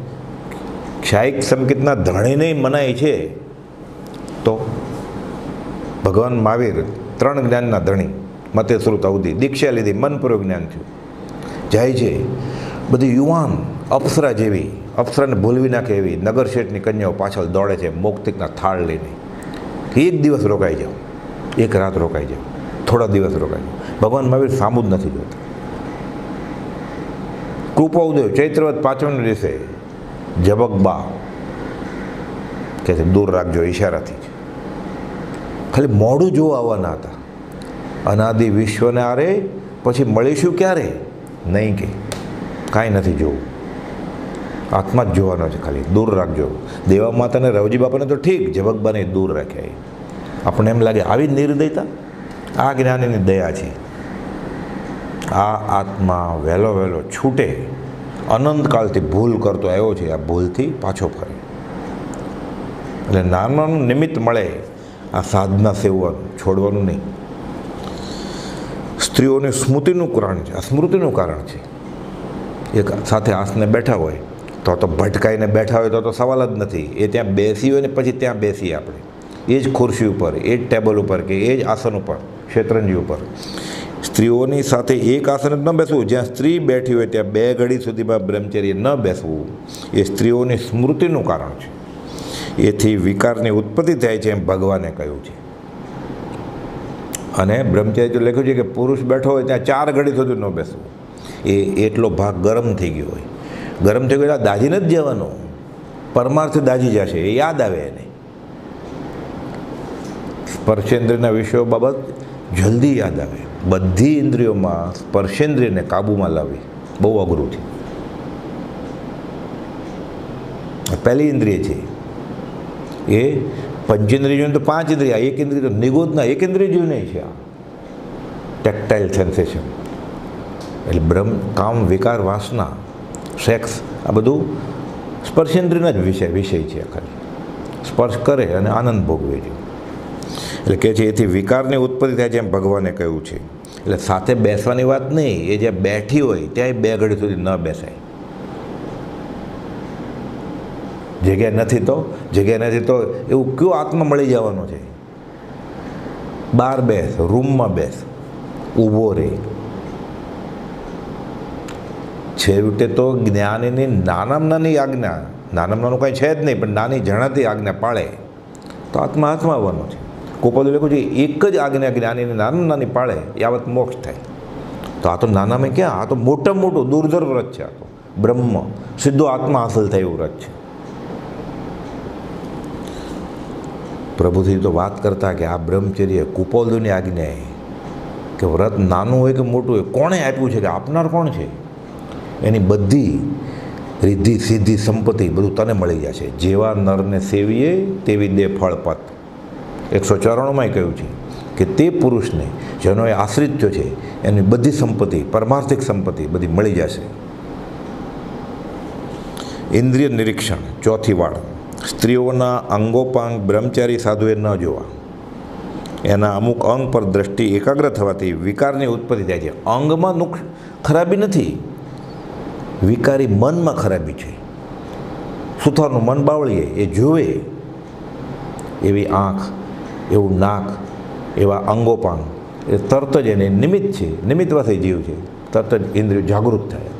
ક્ષાયિક સંકેતના ધણીને મનાય છે તો ભગવાન મહાવીર 3 જ્ઞાનના ધણી, મતે શ્રુત અવધિ, દીક્ષા લીધી, મનપૂર્વક જ્ઞાન થયું, જાય છે. બધી યુવાન અપ્સરા જેવી, અપ્સરાને ભૂલવી નાખે એવી નગર શેઠની કન્યાઓ પાછળ દોડે છે મૌક્તિકના થાળ લઈને. એક દિવસ રોકાઈ જાઓ, એક રાત રોકાઈ જાઓ, થોડા દિવસ રોકાઈ જાઓ. ભગવાન મહાવીર સામું જ નથી જોતા. કૃપાઉદેવ ચૈત્રવત 5મના દિવસે જબકબા કે દૂર રાખજો ઈશારાથી, ખાલી મોઢું જોવા આવવાના હતા. અનાદિ વિશ્વને આરે પછી મળીશું ક્યારે? નહીં કે કાંઈ નથી જોવું, આત્મા જ જોવાનો છે, ખાલી દૂર રાખજો. દેવા માતાને રવજી બાપાને તો ઠીક, જબકબાને દૂર રાખ્યા. આપણને એમ લાગે આવી નિર્દયતા? આ જ્ઞાનીની દયા છે. આ આત્મા વહેલો વહેલો છૂટે, અનંતકાળથી ભૂલ કરતો આવ્યો છે, આ ભૂલથી પાછો ફરે. એટલે નાનું નિમિત્ત મળે આ સાધના સેવવાનું, છોડવાનું નહીં. સ્ત્રીઓની સ્મૃતિનું કારણ છે, આ સ્મૃતિનું કારણ છે. એક સાથે આસને બેઠા હોય તો ભટકાઈને બેઠા હોય તો સવાલ જ નથી. એ ત્યાં બેસી હોય ને પછી ત્યાં બેસીએ આપણે, એ જ ખુરશી ઉપર, એ જ ટેબલ ઉપર કે એ જ આસન ઉપર, શેતરંજી ઉપર. સ્ત્રીઓની સાથે એક આસન જ ન બેસવું. જ્યાં સ્ત્રી બેઠી હોય ત્યાં 2 ઘડી સુધીમાં બ્રહ્મચર્ય ન બેસવું એ સ્ત્રીઓની સ્મૃતિનું કારણ છે. એથી વિકારની ઉત્પત્તિ થાય છે એમ ભગવાને કહ્યું છે. અને બ્રહ્મચર્ય તો લખ્યું છે કે પુરુષ બેઠો હોય ત્યાં 4 ઘડી સુધી ન બેસવું. એ એટલો ભાગ ગરમ થઈ ગયો હોય, ગરમ થઈ ગયો એટલે દાજીને જ જવાનો, પરમાર્થ દાજી જશે, એ યાદ આવે એને. સ્પર્શેન્દ્રિયના વિષયો બાબત જલ્દી યાદ આવે. બધી ઇન્દ્રિયોમાં સ્પર્શેન્દ્રિયને કાબૂમાં લાવવી બહુ અઘરું છે. પહેલી ઇન્દ્રિય છે એ પંચેન્દ્રિય તો 5 ઇન્દ્રિય, એક ઇન્દ્રિય તો નિગોદના એક ઇન્દ્રિય જેવું નહીં છે. આ ટેક્ટાઇલ સેન્સેશન એટલે બ્રહ્મ, કામ, વિકાર, વાસના, સેક્સ, આ બધું સ્પર્શેન્દ્રિયના જ વિષય છે. ખાલી સ્પર્શ કરે અને આનંદ ભોગવે છે. એટલે કહે છે એથી વિકારની ઉત્પત્તિ થાય છે એમ ભગવાને કહ્યું છે. એટલે સાથે બેસવાની વાત નહીં, એ જે બેઠી હોય ત્યાં 2 ઘડી સુધી ન બેસાય. જગ્યા નથી તો એવું કયો આત્મા મળી જવાનો છે? બહાર બેસ, રૂમમાં બેસ, ઊભો રહે. છેવટે તો જ્ઞાનીની નાનામાં નાની આજ્ઞા, નાનામાં નાનું કાંઈ છે જ નહીં, પણ નાની જણાતી આજ્ઞા પાળે તો આત્મા હાથમાં આવવાનો છે. કોપલે લખ્યું છે એક જ આજ્ઞા જ્ઞાનીને નાની નાની પાળે યાવત મોક્ષ થાય. તો આ તો નાનામાં ક્યાં, આ તો મોટામાં મોટું દુર્ધર વ્રત છે. આ તો બ્રહ્મ સીધો આત્મા હાંસલ થાય એવું વ્રત છે. પ્રભુથી તો વાત કરતા કે આ બ્રહ્મચર્ય કુપોલની આજ્ઞા કે વ્રત નાનું હોય કે મોટું હોય, કોણે આપ્યું છે, કે આપનાર કોણ છે? એની બધી રિદ્ધિ સિદ્ધિ સંપત્તિ બધું તને મળી જશે. જેવા નરને સેવીએ તેવી દે ફળપત. 194માં કહ્યું છે કે તે પુરુષને જેનો એ આશ્રિત થયો છે એની બધી સંપત્તિ, પરમાર્થિક સંપત્તિ બધી મળી જશે. ઇન્દ્રિય નિરીક્ષણ, ચોથી વાળ. સ્ત્રીઓના અંગોપાંગ બ્રહ્મચારી સાધુએ ન જોવા. એના અમુક અંગ પર દ્રષ્ટિ એકાગ્ર થવાથી વિકારની ઉત્પત્તિ થાય છે. અંગમાં ખરાબી નથી, વિકારી મનમાં ખરાબી છે. સુથારનું મન બાવળીએ, એ જોવે એવી આંખ, એવું નાક, એવા અંગોપાંગ એ તરત જ એને નિમિત્ત છે, નિમિત્તવાથી જીવ છે, તરત જ ઇન્દ્રિયો જાગૃત થાય.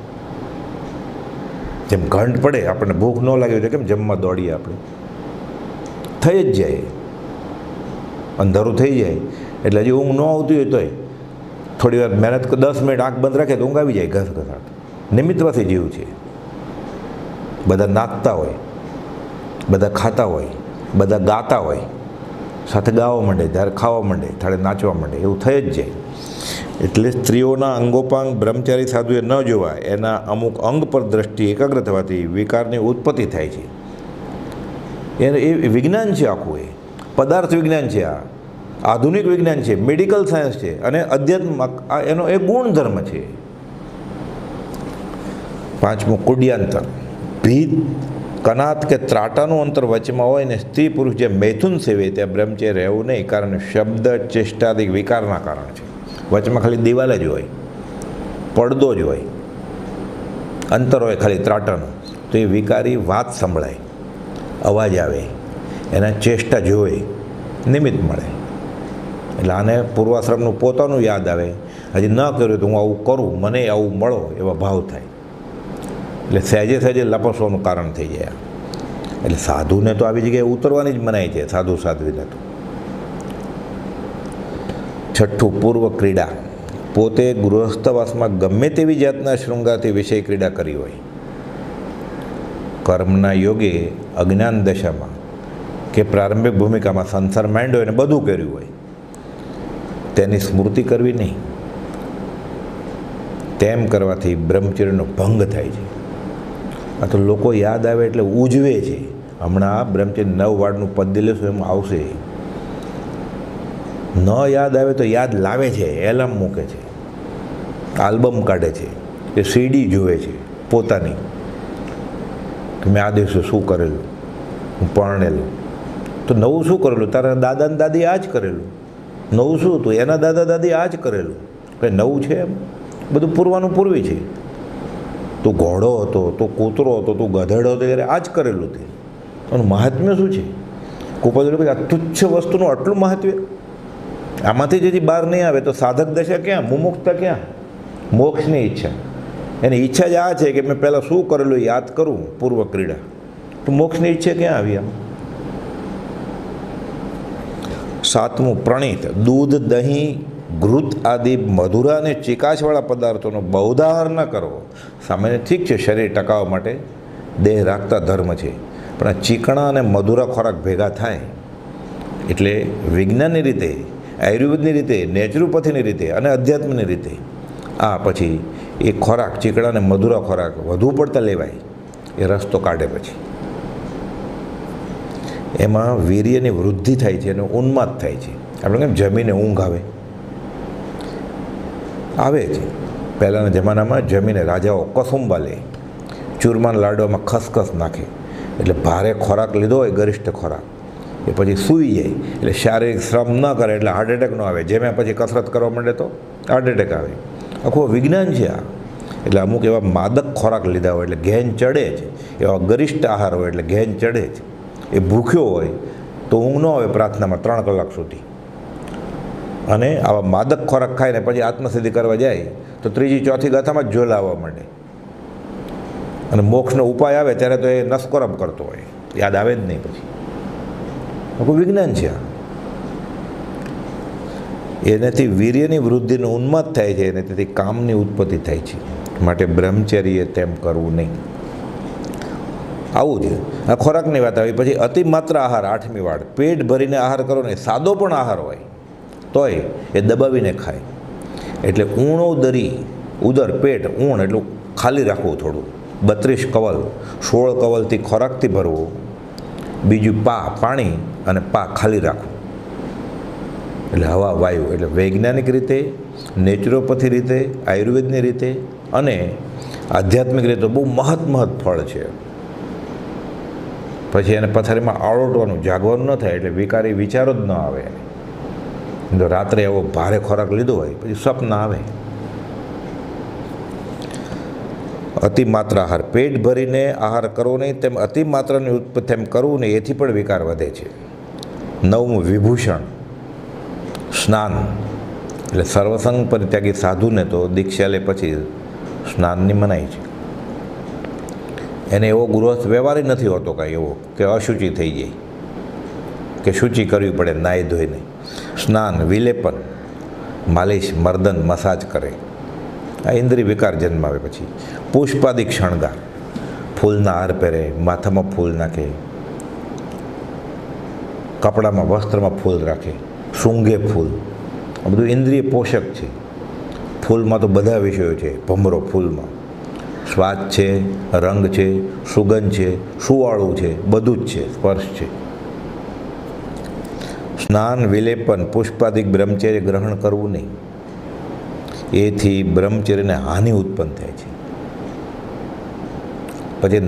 જેમ ઘંટ પડે, આપણને ભૂખ ન લાગી હોય કેમ જમવા દોડીએ આપણે, થઈ જ જાય. અંધારું થઈ જાય એટલે હજી ઊંઘ ન આવતી હોય તોય થોડી વાર મહેનત 10 મિનિટ આંખ બંધ રાખે તો ઊંઘ આવી જાય ઘસઘસાટ. નિમિત્તવાથી જીવ છે. બધા નાચતા હોય, બધા ખાતા હોય, બધા ગાતા હોય, સાથે ગાવા માંડે, ત્યારે ખાવા માંડે, ત્યારે નાચવા માંડે, એવું થઈ જ જાય. એટલે સ્ત્રીઓના અંગોપાંગ બ્રહ્મચારી સાધુએ ન જોવા. એના અમુક અંગ પર દ્રષ્ટિ એકાગ્ર થવાથી વિકારની ઉત્પત્તિ થાય છે. એ વિજ્ઞાન છે આખું, એ પદાર્થ વિજ્ઞાન છે, આ આધુનિક વિજ્ઞાન છે, મેડિકલ સાયન્સ છે, અને અધ્યાત્મ એનો એક ગુણધર્મ છે. 5મું કુડ્યાંતર. ભીત, કનાત કે ત્રાટાનું અંતર વચમાં હોય ને સ્ત્રી પુરુષ જે મૈથુન સેવે ત્યાં બ્રહ્મચર્ય રહેવું નહીં, કારણ શબ્દ ચેષ્ટાદિક વિકારના કારણ છે. વચમાં ખાલી દિવાલ જ હોય, પડદો જ હોય, અંતર હોય ખાલી ત્રાટાનું, તો એ વિકારી વાત સંભળાય, અવાજ આવે, એના ચેષ્ટા જોવે, નિમિત્ત મળે. એટલે આને પૂર્વાશ્રમનું પોતાનું યાદ આવે. હજી ન કર્યું તો હું આવું કરું, મને આવું મળો, એવા ભાવ થાય. એટલે સહેજે સહેજે લપસવાનું કારણ થઈ જાય. એટલે સાધુને તો આવી જગ્યાએ ઉતરવાની જ મનાય છે, સાધુ સાધ્વીને તો. 6. પૂર્વ ક્રીડા. પોતે ગૃહસ્થવાસમાં ગમે તેવી જાતના શૃંગારથી વિષય ક્રીડા કરી હોય, કર્મના યોગે અજ્ઞાન દશામાં કે પ્રારંભિક ભૂમિકામાં સંસાર માંડ્યો અને બધું કર્યું હોય, તેની સ્મૃતિ કરવી નહીં. તેમ કરવાથી બ્રહ્મચર્યનો ભંગ થાય છે. આ તો લોકો યાદ આવે એટલે ઉજવે છે. હમણાં આ બ્રહ્મચર્ય 9 વાળનું પદ લેશું એમાં આવશે. ન યાદ આવે તો યાદ લાવે છે, એલાર્મ મૂકે છે, આલ્બમ કાઢે છે, એ સીડી જોવે છે પોતાની કે મેં આ દિવસે શું કરેલું, હું પરણેલું, તો નવું શું કરેલું? તારા દાદા ને દાદી આ જ કરેલું. નવું શું હતું? એના દાદા દાદી આ જ કરેલું. કંઈ નવું છે એમ? બધું પૂર્વાનું પૂર્વી છે. તું ઘોડો હતો, તું કૂતરો હતો, તું ગધેડો હતો, ત્યારે આ જ કરેલું તે. એનું મહાત્મ્ય શું છે? કુપોષણ આ તુચ્છ વસ્તુનું આટલું મહાત્મ્ય? આમાંથી જેથી બહાર નહીં આવે તો સાધક દશા ક્યાં? મુમુક્ષતા ક્યાં? મોક્ષની ઈચ્છા. એની ઈચ્છા જ આ છે કે મેં પહેલાં શું કરેલું યાદ કરું, પૂર્વ ક્રીડા. તો મોક્ષની ઈચ્છા ક્યાં આવી આમ? સાતમું, પ્રણીત. દૂધ, દહીં, ઘૃત આદિ મધુરા અને ચિકાશવાળા પદાર્થોનો બહુધાહાર ન કરવો. સામાન્ય ઠીક છે, શરીર ટકાવવા માટે દેહ રાખતા ધર્મ છે, પણ આ ચીકણા અને મધુરા ખોરાક ભેગા થાય એટલે વિજ્ઞાનની રીતે, આયુર્વેદની રીતે, નેચરોપેથીની રીતે અને અધ્યાત્મની રીતે આ પછી એ ખોરાક, ચીકણા અને મધુરા ખોરાક વધુ પડતા લેવાય એ રસ્તો કાઢે. પછી એમાં વીર્યની વૃદ્ધિ થાય છે અને ઉન્માદ થાય છે. આપણે કેમ જમીને ઊંઘ આવે છે. પહેલાંના જમાનામાં જમીને રાજાઓ કસુંબા લે, ચૂરમાના લાડવામાં ખસખસ નાખે, એટલે ભારે ખોરાક લીધો હોય, ગરિષ્ઠ ખોરાક, એ પછી સૂઈ જાય. એટલે શારીરિક શ્રમ ન કરે એટલે હાર્ટ એટેક ન આવે. જેમાં પછી કસરત કરવા માંડે તો હાર્ટ એટેક આવે. આખું વિજ્ઞાન છે આ. એટલે અમુક એવા માદક ખોરાક લીધા હોય એટલે ઘેન ચડે જ, એવા ગરિષ્ઠ આહાર હોય એટલે ઘેન ચડે જ. એ ભૂખ્યો હોય તો ઊંઘ ન આવે પ્રાર્થનામાં 3 કલાક સુધી, અને આવા માદક ખોરાક ખાઈને પછી આત્મસિદ્ધિ કરવા જાય તો 3જી 4થી ગાથામાં જ ઝોલા આવવા માંડે. અને મોક્ષનો ઉપાય આવે ત્યારે તો એ નસકોરમ કરતો હોય, યાદ આવે જ નહીં. પછી આખું વિજ્ઞાન છે આ. એનાથી વીર્યની વૃદ્ધિનો ઉન્માદ થાય છે અને તેથી કામની ઉત્પત્તિ થાય છે. માટે બ્રહ્મચર્ય તેમ કરવું નહીં. આવું છે. આ ખોરાકની વાત આવી. પછી અતિમાત્ર આહાર, 8મી વાડ. પેટ ભરીને આહાર કરો ને, સાદો પણ આહાર હોય તોય એ દબાવીને ખાય. એટલે ઊણો દરી, ઉદર, પેટ, ઊણ એટલું ખાલી રાખવું થોડું. 32 કવલ, 16 કવલથી ખોરાકથી ભરવું. બીજું પાણી અને ખાલી રાખવું. એટલે હવા, વાયુ. એટલે વૈજ્ઞાનિક રીતે, નેચરોપેથી રીતે, આયુર્વેદની રીતે અને આધ્યાત્મિક રીતે બહુ મહત ફળ છે. પછી એને પથારીમાં આળોટવાનું, જાગવાનું ન થાય, એટલે વિકારી વિચારો જ ન આવે. તો રાત્રે એવો ભારે ખોરાક લીધો હોય પછી સ્વપ્ન આવે. અતિમાત્ર આહાર, પેટ ભરીને આહાર કરવો નહીં, તેમ અતિમાત્રાની ઉત્પત્તિ તેમ કરવું નહીં, એથી પણ વિકાર વધે છે. 9મું, વિભૂષણ. સ્નાન. એટલે સર્વસંગ પરિત્યાગી સાધુને તો દીક્ષા લે પછી સ્નાનની મનાઈ છે. એને એવો ગૃહસ્થ વ્યવહાર નથી હોતો કાંઈ એવો કે અશુચિ થઈ જાય કે શુચિ કરવી પડે નાહી ધોઈને. સ્નાન, વિલેપન, માલિશ, મર્દન, મસાજ કરે. આ ઇન્દ્રિય વિકાર જન્માવે. પછી પુષ્પાદિક શણગાર, ફૂલના હાર પહેરે, માથામાં ફૂલ નાખે, કપડામાં, વસ્ત્રમાં ફૂલ રાખે, શૃંગે ફૂલ. આ બધું ઇન્દ્રિય પોષક છે. ફૂલમાં તો બધા વિષયો છે. ભમરો ફૂલમાં સ્વાદ છે, રંગ છે, સુગંધ છે, સુવાળું છે, બધું જ છે, સ્પર્શ છે. સ્નાન, વિલેપન, પુષ્પાદિક બ્રહ્મચર્ય ગ્રહણ કરવું નહીં. એથી બ્રહ્મચર્યને હાનિ ઉત્પન્ન થાય છે. પછી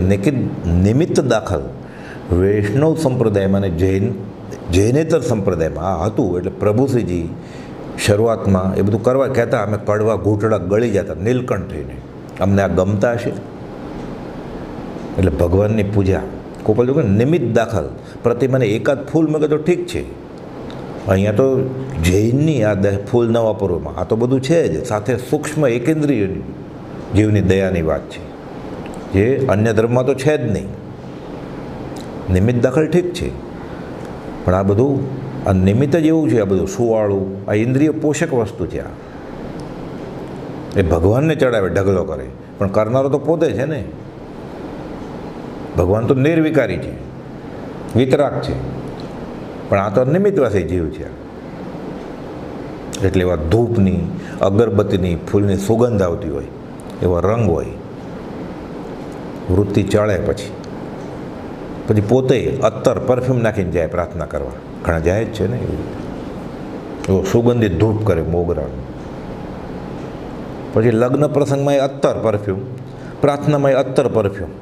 નિમિત્ત દાખલ વૈષ્ણવ સંપ્રદાયમાં અને જૈનેતર સંપ્રદાયમાં આ હતું. એટલે પ્રભુશ્રીજી શરૂઆતમાં એ બધું કરવા કહેતા. અમે કડવા ઘૂંટડા ગળી જતા નીલકંઠ થઈને, અમને આ ગમતા હશે. એટલે ભગવાનની પૂજા કોપલ જો કે નિમિત્ત દાખલ પ્રતિમાને એકાદ ફૂલ મેં તો ઠીક છે. અહીંયા તો જૈનની આ ફૂલ ન વાપરવામાં આ તો બધું છે જ. સાથે સૂક્ષ્મ એકેન્દ્રિય જીવની દયાની વાત છે, જે અન્ય ધર્મમાં તો છે જ નહીં. નિમિત્ત દાખલ ઠીક છે, પણ આ બધું આ નિમિત્ત જ એવું છે. આ બધું સુવાળું, આ ઇન્દ્રિય પોષક વસ્તુ છે. આ એ ભગવાનને ચડાવે, ઢગલો કરે, પણ કરનારો તો પોતે છે ને. ભગવાન તો નિર્વિકારી છે, વિતરાગ છે, પણ આ તો નિમિત્તવાસી જીવ છે. એટલે એવા ધૂપની, અગરબત્તીની, ફૂલની સુગંધ આવતી હોય, એવા રંગ હોય, વૃત્તિ ચડે. પછી પોતે અત્તર, પરફ્યુમ નાખીને જાય પ્રાર્થના કરવા. ઘણા જાય જ છે ને એવો સુગંધિત ધૂપ કરે મોગરાનું. પછી લગ્ન પ્રસંગમાં એ અત્તર પરફ્યુમ, પ્રાર્થનામાં એ અત્તર પરફ્યુમ.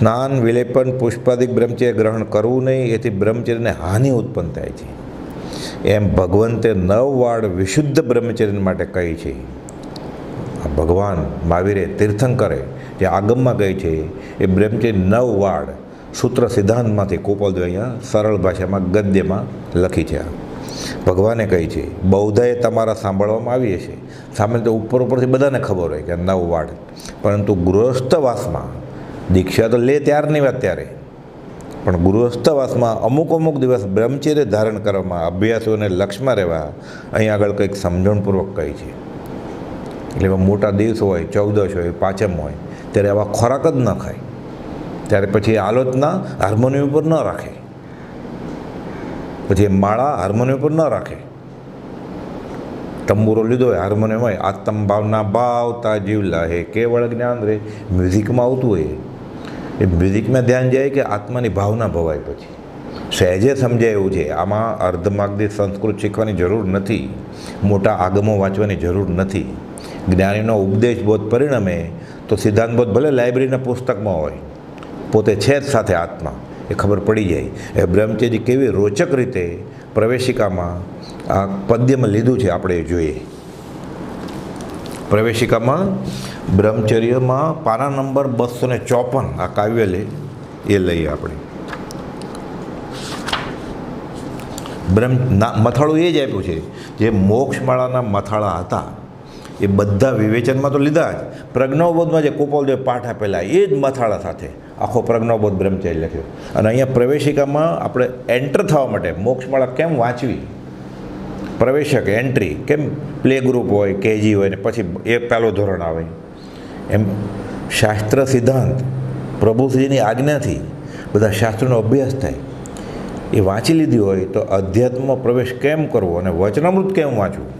સ્નાન વિલેપન પુષ્પાદિક બ્રહ્મચર્ય ગ્રહણ કરવું નહીં, એથી બ્રહ્મચર્યને હાનિ ઉત્પન્ન થાય છે. એમ ભગવંતે 9 વાડ વિશુદ્ધ બ્રહ્મચર્ય માટે કહી છે. ભગવાન મહાવીરે તીર્થંકરે જે આગમમાં કહી છે એ બ્રહ્મચર્ય 9 વાડ સૂત્ર સિદ્ધાંતમાંથી કોપલદેવ અહીંયા સરળ ભાષામાં ગદ્યમાં લખી છે. ભગવાને કહી છે, બૌદ્ધએ તમારા સાંભળવામાં આવી છે. સામાન્ય તો ઉપરથી બધાને ખબર હોય કે 9 વાડ, પરંતુ ગૃહસ્થવાસમાં દીક્ષા તો લે ત્યારની વાત ત્યારે, પણ ગૃહસ્થવાસમાં અમુક દિવસ બ્રહ્મચર્ય ધારણ કરવામાં અભ્યાસોને લક્ષમાં રહેવા અહીં આગળ કંઈક સમજણપૂર્વક કહી છે. એટલે એવા મોટા દિવસ હોય, 14 હોય, પાંચમ હોય, ત્યારે આવા ખોરાક જ ન ખાય. ત્યારે પછી આલોચના હાર્મોનિયમ ઉપર ન રાખે, પછી માળા હાર્મોનિયમ ઉપર ન રાખે. તંબુરો લીધો હોય, હાર્મોનિયમ હોય, આત્મ ભાવના ભાવતા જીવલા હે કેવળ જ્ઞાન રે, મ્યુઝિકમાં આવતું હોય એ મ્યુઝિકમાં ધ્યાન જાય કે આત્માની ભાવના ભવાય. પછી સહેજે સમજાય એવું છે. આમાં અર્ધમાગદી સંસ્કૃત શીખવાની જરૂર નથી, મોટા આગમો વાંચવાની જરૂર નથી. જ્ઞાનીનો ઉપદેશ બોધ પરિણમે તો સિદ્ધાંત બોધ ભલે લાઇબ્રેરીના પુસ્તકમાં હોય, પોતે છે જ સાથે આત્મા, એ ખબર પડી જાય. એ બ્રહ્મચર્ય કેવી રોચક રીતે પ્રવેશિકામાં આ પદ્યમાં લીધું છે, આપણે એ જોઈએ. પ્રવેશિકામાં બ્રહ્મચર્યમાં પાના નંબર 254 આ કાવ્ય લે એ લઈએ આપણે. મથાળું એ જ આપ્યું છે જે મોક્ષમાળાના મથાળા હતા એ બધા વિવેચનમાં તો લીધા જ. પ્રજ્ઞાબોધમાં જે કોપલદેવ પાઠ આપેલા એ જ મથાળા સાથે આખો પ્રજ્ઞાબોધ બ્રહ્મચર્ય લખ્યો. અને અહીંયા પ્રવેશિકામાં આપણે એન્ટર થવા માટે મોક્ષમાળા કેમ વાંચવી, પ્રવેશક એન્ટ્રી કેમ, પ્લે ગ્રુપ હોય, કેજી હોય ને પછી એ પહેલો ધોરણ આવે, એમ શાસ્ત્ર સિદ્ધાંત પ્રભુશ્રીની આજ્ઞાથી બધા શાસ્ત્રોનો અભ્યાસ થાય. એ વાંચી લીધી હોય તો અધ્યાત્મમાં પ્રવેશ કેમ કરવો અને વચનામૃત કેમ વાંચવું.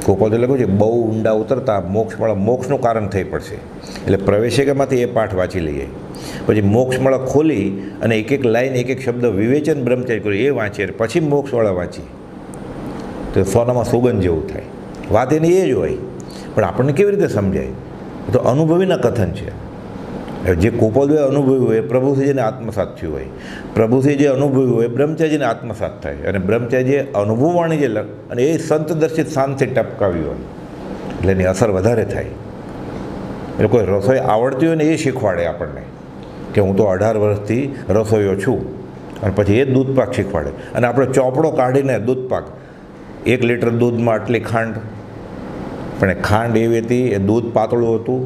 ગોપાલદેવ લખ્યું છે, બહુ ઊંડા ઉતરતા મોક્ષમાળા મોક્ષનું કારણ થઈ પડશે. એટલે પ્રવેશિકામાંથી એ પાઠ વાંચી લઈએ, પછી મોક્ષમાળા ખોલી અને એક લાઈન એક શબ્દ વિવેચન બ્રહ્મચર્ય કર્યું એ વાંચીએ, પછી મોક્ષમાળા વાંચીએ તો સોનામાં સુગંધ જેવું થાય. વાત એની એ જ હોય, પણ આપણને કેવી રીતે સમજાય? તો અનુભવીના કથન છે. જે કોપલદેવે અનુભવ્યું હોય, પ્રભુશ્રીજીને આત્મસાત થયું હોય, પ્રભુશ્રી જે અનુભવ્યું હોય બ્રહ્મચર્યજીને આત્મસાત થાય, અને બ્રહ્મચર્ય અનુભવવાણી જે અને એ સંતદર્શિત શાંતિથી ટપકાવ્યું હોય એટલે એની અસર વધારે થાય. એટલે કોઈ રસોઈ આવડતી હોય ને એ શીખવાડે આપણને કે હું તો 18 વર્ષથી રસોઈયો છું, અને પછી એ દૂધપાક શીખવાડે. અને આપણે ચોપડો કાઢીને દૂધપાક, 1 લીટર દૂધમાં આટલી ખાંડ, પણ એ ખાંડ એવી હતી, એ દૂધ પાતળું હતું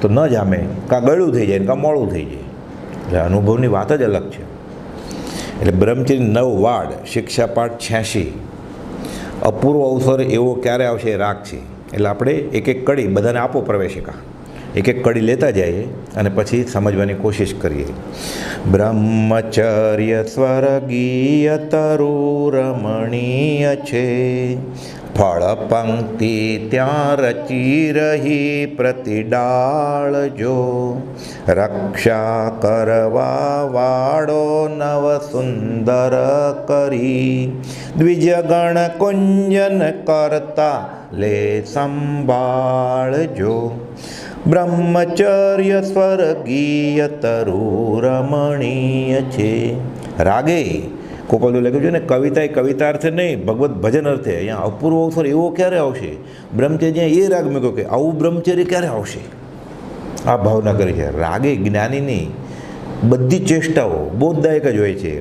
તો ન જામે, કાં ગળું થઈ જાય કાં મોડું થઈ જાય. એટલે અનુભવની વાત જ અલગ છે. એટલે બ્રહ્મચર્ય 9 વાડ, શિક્ષાપાઠ 86. અપૂર્વ અવસર એવો ક્યારે આવશે એ રાગ છે. એટલે આપણે એક કડી બધાને આપો પ્રવેશિકા, એક કડી લેતા જઈએ અને પછી સમજવાની કોશિશ કરીએ. બ્રહ્મચર્ય સ્વર્ગીય તરુ રમણીય છે, ફળ પંક્તિ ત્યાં રચી રહી પ્રતિડાળ જો, રક્ષા કરવા વાળો નવ સુંદર કરી, દ્વિજગણ કુંજન કરતા લે સંભાળજો. બ્રહ્મચર્ય સ્વર્ગીય તરુ રમણીય છે. રાગે કોપલદેવ લખ્યું છે ને, કવિતા એ કવિતા અર્થે નહીં, ભગવત ભજન અર્થે. અહીંયા અપૂર્વ અવસર એવો ક્યારે આવશે? બ્રહ્મચર્ય એ રાગ મૂક્યો કે આવું બ્રહ્મચર્ય ક્યારે આવશે, આ ભાવના કરી છે. રાગે જ્ઞાનીની બધી ચેષ્ટાઓ બોધદાયક જ હોય છે.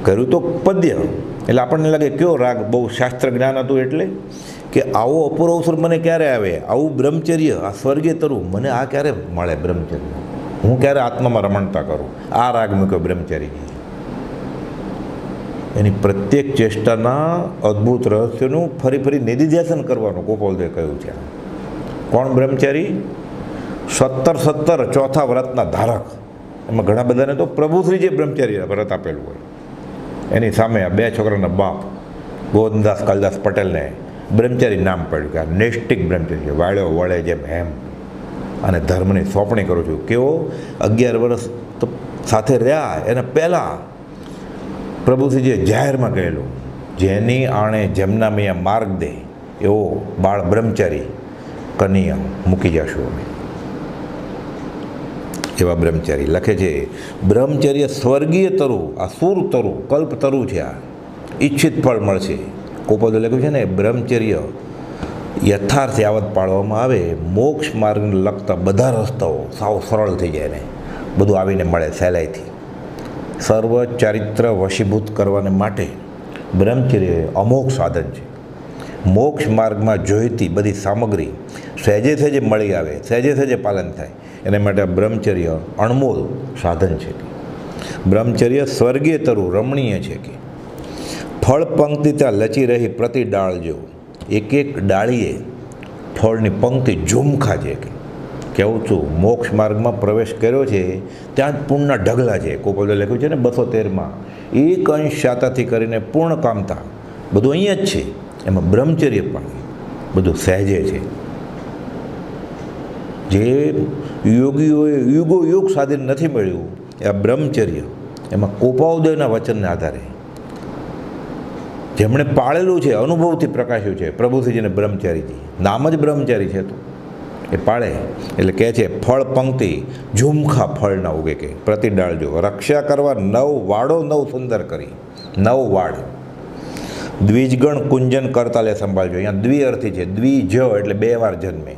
કર્યું તો પદ્ય એટલે આપણને લાગે કયો રાગ બહુ શાસ્ત્ર જ્ઞાન હતું, એટલે કે આવો અપૂર્વ અવસર મને ક્યારે આવે, આવું બ્રહ્મચર્ય, આ સ્વર્ગે તરવું મને આ ક્યારે મળે બ્રહ્મચર્ય, હું ક્યારે આત્મામાં રમણતા કરું. આ રાગ મૂક્યો બ્રહ્મચર્ય. એની પ્રત્યેક ચેષ્ટાના અદ્ભુત રહસ્યનું ફરી નિધિધ્યાસન કરવાનું ગોપાલદેવે કહ્યું છે. કોણ બ્રહ્મચારી? 17 ચોથા વ્રતના ધારક. એમાં ઘણા બધાને તો પ્રભુશ્રી જે બ્રહ્મચારી વ્રત આપેલું હોય, એની સામે આ 2 છોકરાના બાપ ગોવિંદદાસ કાલિદાસ પટેલને બ્રહ્મચારી નામ પડ્યું કે આ નૈષ્ટિક બ્રહ્મચારી, વાળ્યો વળે જેમ એમ, અને ધર્મની સોંપણી કરું છું. કેવો 11 વર્ષ તો સાથે રહ્યા, એને પહેલાં પ્રભુશ્રીજીએ જાહેરમાં કહેલું, જેની આણે જેમના મૈયા માર્ગ દે એવો બાળ બ્રહ્મચારી કનૈયા મૂકી જશું અમે. એવા બ્રહ્મચારી લખે છે, બ્રહ્મચર્ય સ્વર્ગીય તરુ, આ સુર તરુ, કલ્પ તરુ છે. આ ઈચ્છિત ફળ મળશે. કોપદે લખ્યું છે ને, બ્રહ્મચર્ય યથાર્થ યાવત પાળવામાં આવે, મોક્ષ માર્ગને લગતા બધા રસ્તાઓ સાવ સરળ થઈ જાય ને બધું આવીને મળે સહેલાઈથી. સર્વ ચારિત્ર વશીભૂત કરવાને માટે બ્રહ્મચર્ય અમોઘ સાધન છે. મોક્ષ માર્ગમાં જોઈતી બધી સામગ્રી સહેજે સહેજે મળી આવે, સહેજે સહેજે પાલન થાય. એના માટે બ્રહ્મચર્ય અણમોલ સાધન છે. બ્રહ્મચર્ય સ્વર્ગીય તરુ રમણીય છે કે ફળ પંક્તિ ત્યાં લચી રહી પ્રતિ ડાળ જેવું. એક એક ડાળીએ ફળની પંક્તિ ઝુમખા છે કે કહેવું છું, મોક્ષ માર્ગમાં પ્રવેશ કર્યો છે ત્યાં જ પૂર્ણના ઢગલા છે. કોપલે લખ્યું છે ને 213માં, એક અંશ શાતાથી કરીને પૂર્ણ કામતા બધું અહીંયા જ છે. એમાં બ્રહ્મચર્ય પણ બધું સહેજે છે. જે યોગીઓએ યુગો યુગ સાધન નથી મળ્યું એ આ બ્રહ્મચર્ય, એમાં કોપાઉદયના વચનને આધારે જેમણે પાળેલું છે, અનુભવથી પ્રકાશ્યું છે, પ્રભુશ્રીજીને બ્રહ્મચારીજી નામ જ બ્રહ્મચારી છે. તો એ પાળે એટલે કહે છે, ફળ પંક્તિ ઝુમખા ફળ ના ઉગે કે પ્રતિ ડાળ જો. રક્ષા કરવા નવ વાડો નવ સુંદર કરી. નવ વાડ દ્વિજગણ કુંજન કરતા લે સંભાળજો. અહીંયા દ્વિઅર્થી છે. દ્વિજ એટલે 2 વાર જન્મે,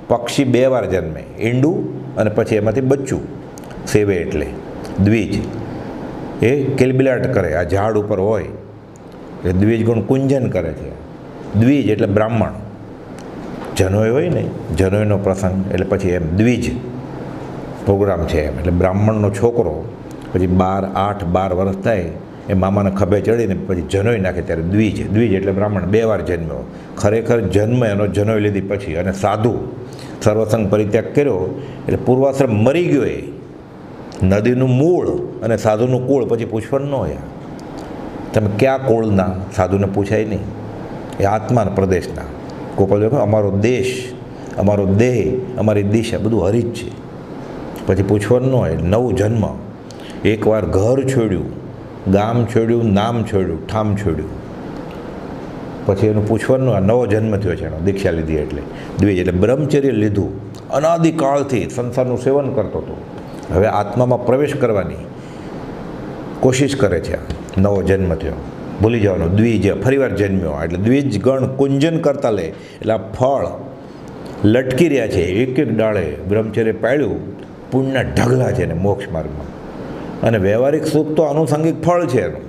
પક્ષી 2 વાર જન્મે, ઈંડું અને પછી એમાંથી બચ્ચું સેવે એટલે દ્વિજ. એ કિલબિલાટ કરે આ ઝાડ ઉપર હોય એટલે દ્વિજગણ કુંજન કરે છે. દ્વિજ એટલે બ્રાહ્મણ. જનોય હોય ને, જનોયનો પ્રસંગ એટલે પછી એમ દ્વિજ પ્રોગ્રામ છે એમ. એટલે બ્રાહ્મણનો છોકરો પછી 8-12 વર્ષ થાય એ મામાને ખભે ચડીને પછી જનોય નાખે ત્યારે દ્વિજ. દ્વિજ એટલે બ્રાહ્મણ 2 વાર જન્મ્યો. ખરેખર જન્મ એનો જનોય લીધી પછી. અને સાધુ સર્વસંગ પરિત્યાગ કર્યો એટલે પૂર્વાશ્રમ મરી ગયો. એ નદીનું મૂળ અને સાધુનું કુળ પછી પૂછવાનું ન હોય. તમે ક્યાં કુળના સાધુને પૂછાય નહીં. એ આત્માના પ્રદેશના. ગોપાલ અમારો દેશ, અમારો દેહ, અમારી દિશા બધું હરી જ છે. પછી પૂછવાનું ન હોય. નવું જન્મ. એકવાર ઘર છોડ્યું, ગામ છોડ્યું, નામ છોડ્યું, ઠામ છોડ્યું, પછી એનું પૂછવાનું આ નવો જન્મ થયો છે એનો દીક્ષા લીધી એટલે દ્વિજ. એટલે બ્રહ્મચર્ય લીધું, અનાદિકાળથી સંસારનું સેવન કરતો હતો. હવે આત્મામાં પ્રવેશ કરવાની કોશિશ કરે છે. નવો જન્મ થયો, ભૂલી જવાનો. દ્વિજ ફરીવાર જન્મ્યો એટલે દ્વિજ ગણ કુંજન કરતા લે. એટલે આ ફળ લટકી રહ્યા છે એક એક ડાળે. બ્રહ્મચર્ય પાળ્યું, પુણ્યના ઢગલા છે ને મોક્ષ માર્ગમાં. અને વ્યવહારિક સુખ તો આનુષંગિક ફળ છે એનું.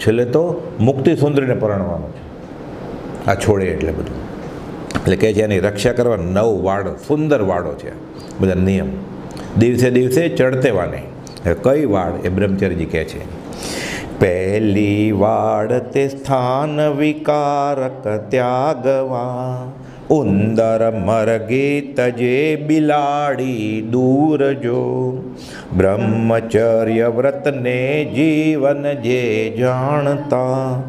છેલ્લે તો મુક્તિ સુંદરીને પરણવાનું છે આ છોડે એટલે બધું. એટલે કહે છે એની રક્ષા કરવા 9 વાડો, સુંદર વાડો છે બધા નિયમ. દિવસે દિવસે ચડતે વાને. કઈ વાડ એ બ્રહ્મચર્યજી કહે છે, પહેલી વાડ તે સ્થાન વિકારક ત્યાગવા, ઉંદર મરગે તજે બિલાડી દૂર જો, બ્રહ્મચર્ય વ્રતને જીવન જે જાણતા,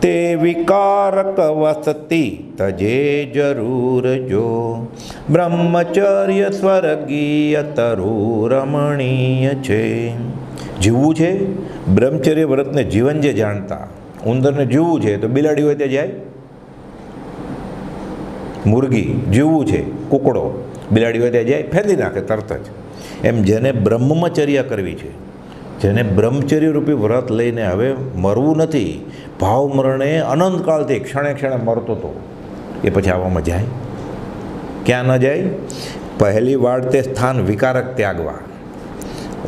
તે વિકારક વસતી તજે જરૂર જો, બ્રહ્મચર્ય સ્વર્ગીય તરુ રમણીય છે. જીવવું છે બ્રહ્મચર્ય વ્રતને જીવન જે જાણતા. ઉંદરને જીવવું છે તો બિલાડી હોય તે જાય. મુરગી જીવવું છે, કૂકડો બિલાડી હોય તે જાય, ફેંદી નાખે તરત જ. એમ જેને બ્રહ્મચર્યા કરવી છે, જેને બ્રહ્મચર્ય રૂપી વ્રત લઈને હવે મરવું નથી, ભાવ મરણે અનંતકાળથી ક્ષણે ક્ષણે મરતો હતો, એ પછી આવવામાં જાય? ક્યાં ન જાય? પહેલી વાડ તે સ્થાન વિકારક ત્યાગવા,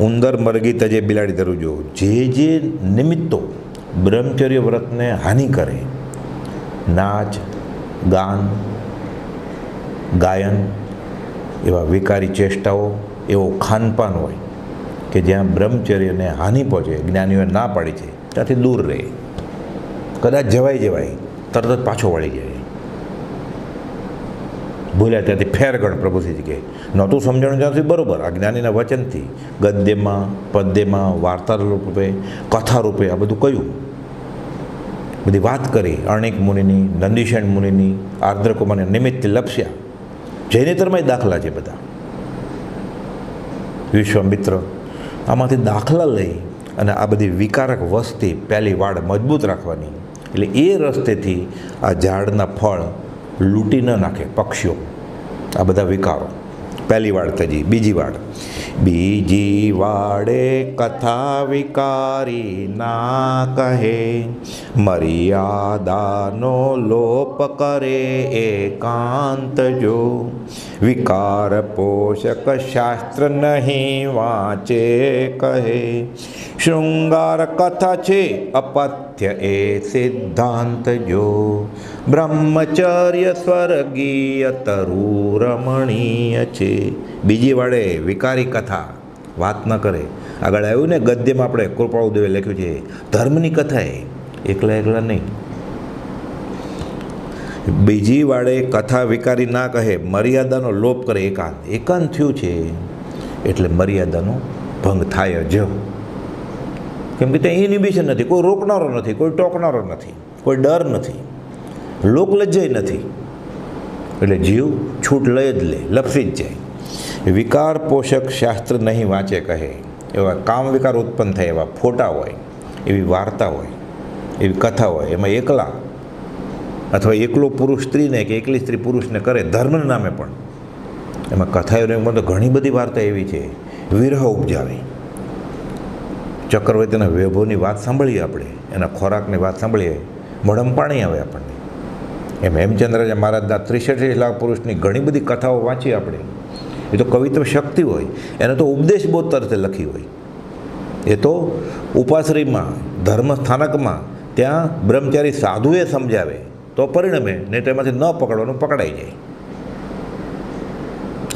ઉંદર મરગી તજે બિલાડી તરું જો. જે નિમિત્તો બ્રહ્મચર્ય વ્રતને હાનિ કરે, નાચ, ગાન, ગાયન, એવા વિકારી ચેષ્ટાઓ, એવો ખાનપાન હોય કે જ્યાં બ્રહ્મચર્યને હાનિ પહોંચે, જ્ઞાનીઓએ ના પાડી છે ત્યાંથી દૂર રહે. કદાચ જવાય તરત જ પાછો વળી જાય. ભૂલ્યા ત્યાંથી ફેરગણ પ્રભુશ્રીજી કહે. નહોતું સમજણ ત્યાંથી બરાબર આ જ્ઞાનીના વચનથી ગદ્યમાં, પદ્યમાં, વાર્તા રૂપે, કથા રૂપે આ બધું કહ્યું. બધી વાત કરી અર્ણિક મુનિની, નંદીશેણ મુનિની, આર્દ્રકુમારની નિમિત્તથી લપસ્યા. જૈનેતરમાં દાખલા છે બધા. વિશ્વામિત્ર આમાંથી દાખલા લઈ અને આ બધી વિકારક વસ્તી પહેલી વાડ મજબૂત રાખવાની. એટલે એ રસ્તેથી આ ઝાડના ફળ લૂંટી ન નાખે પક્ષીઓ, આ બધા વિકારો. पहली वाड़ तजी। बीजी वाड़, बीजी वाड़े कथा विकारी ना कहे, मर्यादानो लोप करे एकांत जो, विकार पोषक शास्त्र नहीं वाचे कहे, श्रृंगार कथा छे अपथ्य ए सिद्धांत जो, ब्रह्मचर्य स्वर्गीय तरु रमणीय छे। बीजी वाड़े विकारी कथा વાત ન કરે। આગળ આવ્યું ને ગદ્યમાં આપણે કૃપાળુદેવે લખ્યું છે ધર્મની કથા એકલા એકલા નહીં। બીજી વાળે કથા વિકારી ના કહે, મર્યાદાનો લોપ કરે એકાંત। એકાંત થયું છે એટલે મર્યાદાનો ભંગ થાય જ, કેમ કે ત્યાં ઇનિબિશન નથી, કોઈ રોકનારો નથી, કોઈ ટોકનારો નથી, કોઈ ડર નથી, લોકલજ્જાય નથી, એટલે જીવ છૂટ લઈ જ લે, લપસી જ જાય। વિકાર પોષક શાસ્ત્ર નહીં વાંચે કહે, એવા કામ વિકાર ઉત્પન્ન થાય એવા ફોટા હોય, એવી વાર્તા હોય, એવી કથા હોય, એમાં એકલા અથવા એકલો પુરુષ સ્ત્રીને કે એકલી સ્ત્રી પુરુષને કરે ધર્મના નામે, પણ એમાં કથાઓમાં તો ઘણી બધી વાર્તા એવી છે વિરહ ઉપજાવે। ચક્રવર્તીના વૈભવની વાત સાંભળીએ આપણે, એના ખોરાકની વાત સાંભળીએ, મોઢામાં પાણી આવે આપણને। એમ હેમચંદ્રાચાર્ય મહારાજના 63 લાખ પુરુષની ઘણી બધી કથાઓ વાંચીએ આપણે। એ તો કવિત્વ શક્તિ હોય, એને તો ઉપદેશ બોધ તરફે લખી હોય, એ તો ઉપાશ્રયમાં ધર્મ સ્થાનકમાં ત્યાં બ્રહ્મચારી સાધુએ સમજાવે તો પરિણમે, નહીં તો એમાંથી ન પકડવાનું પકડાઈ જાય।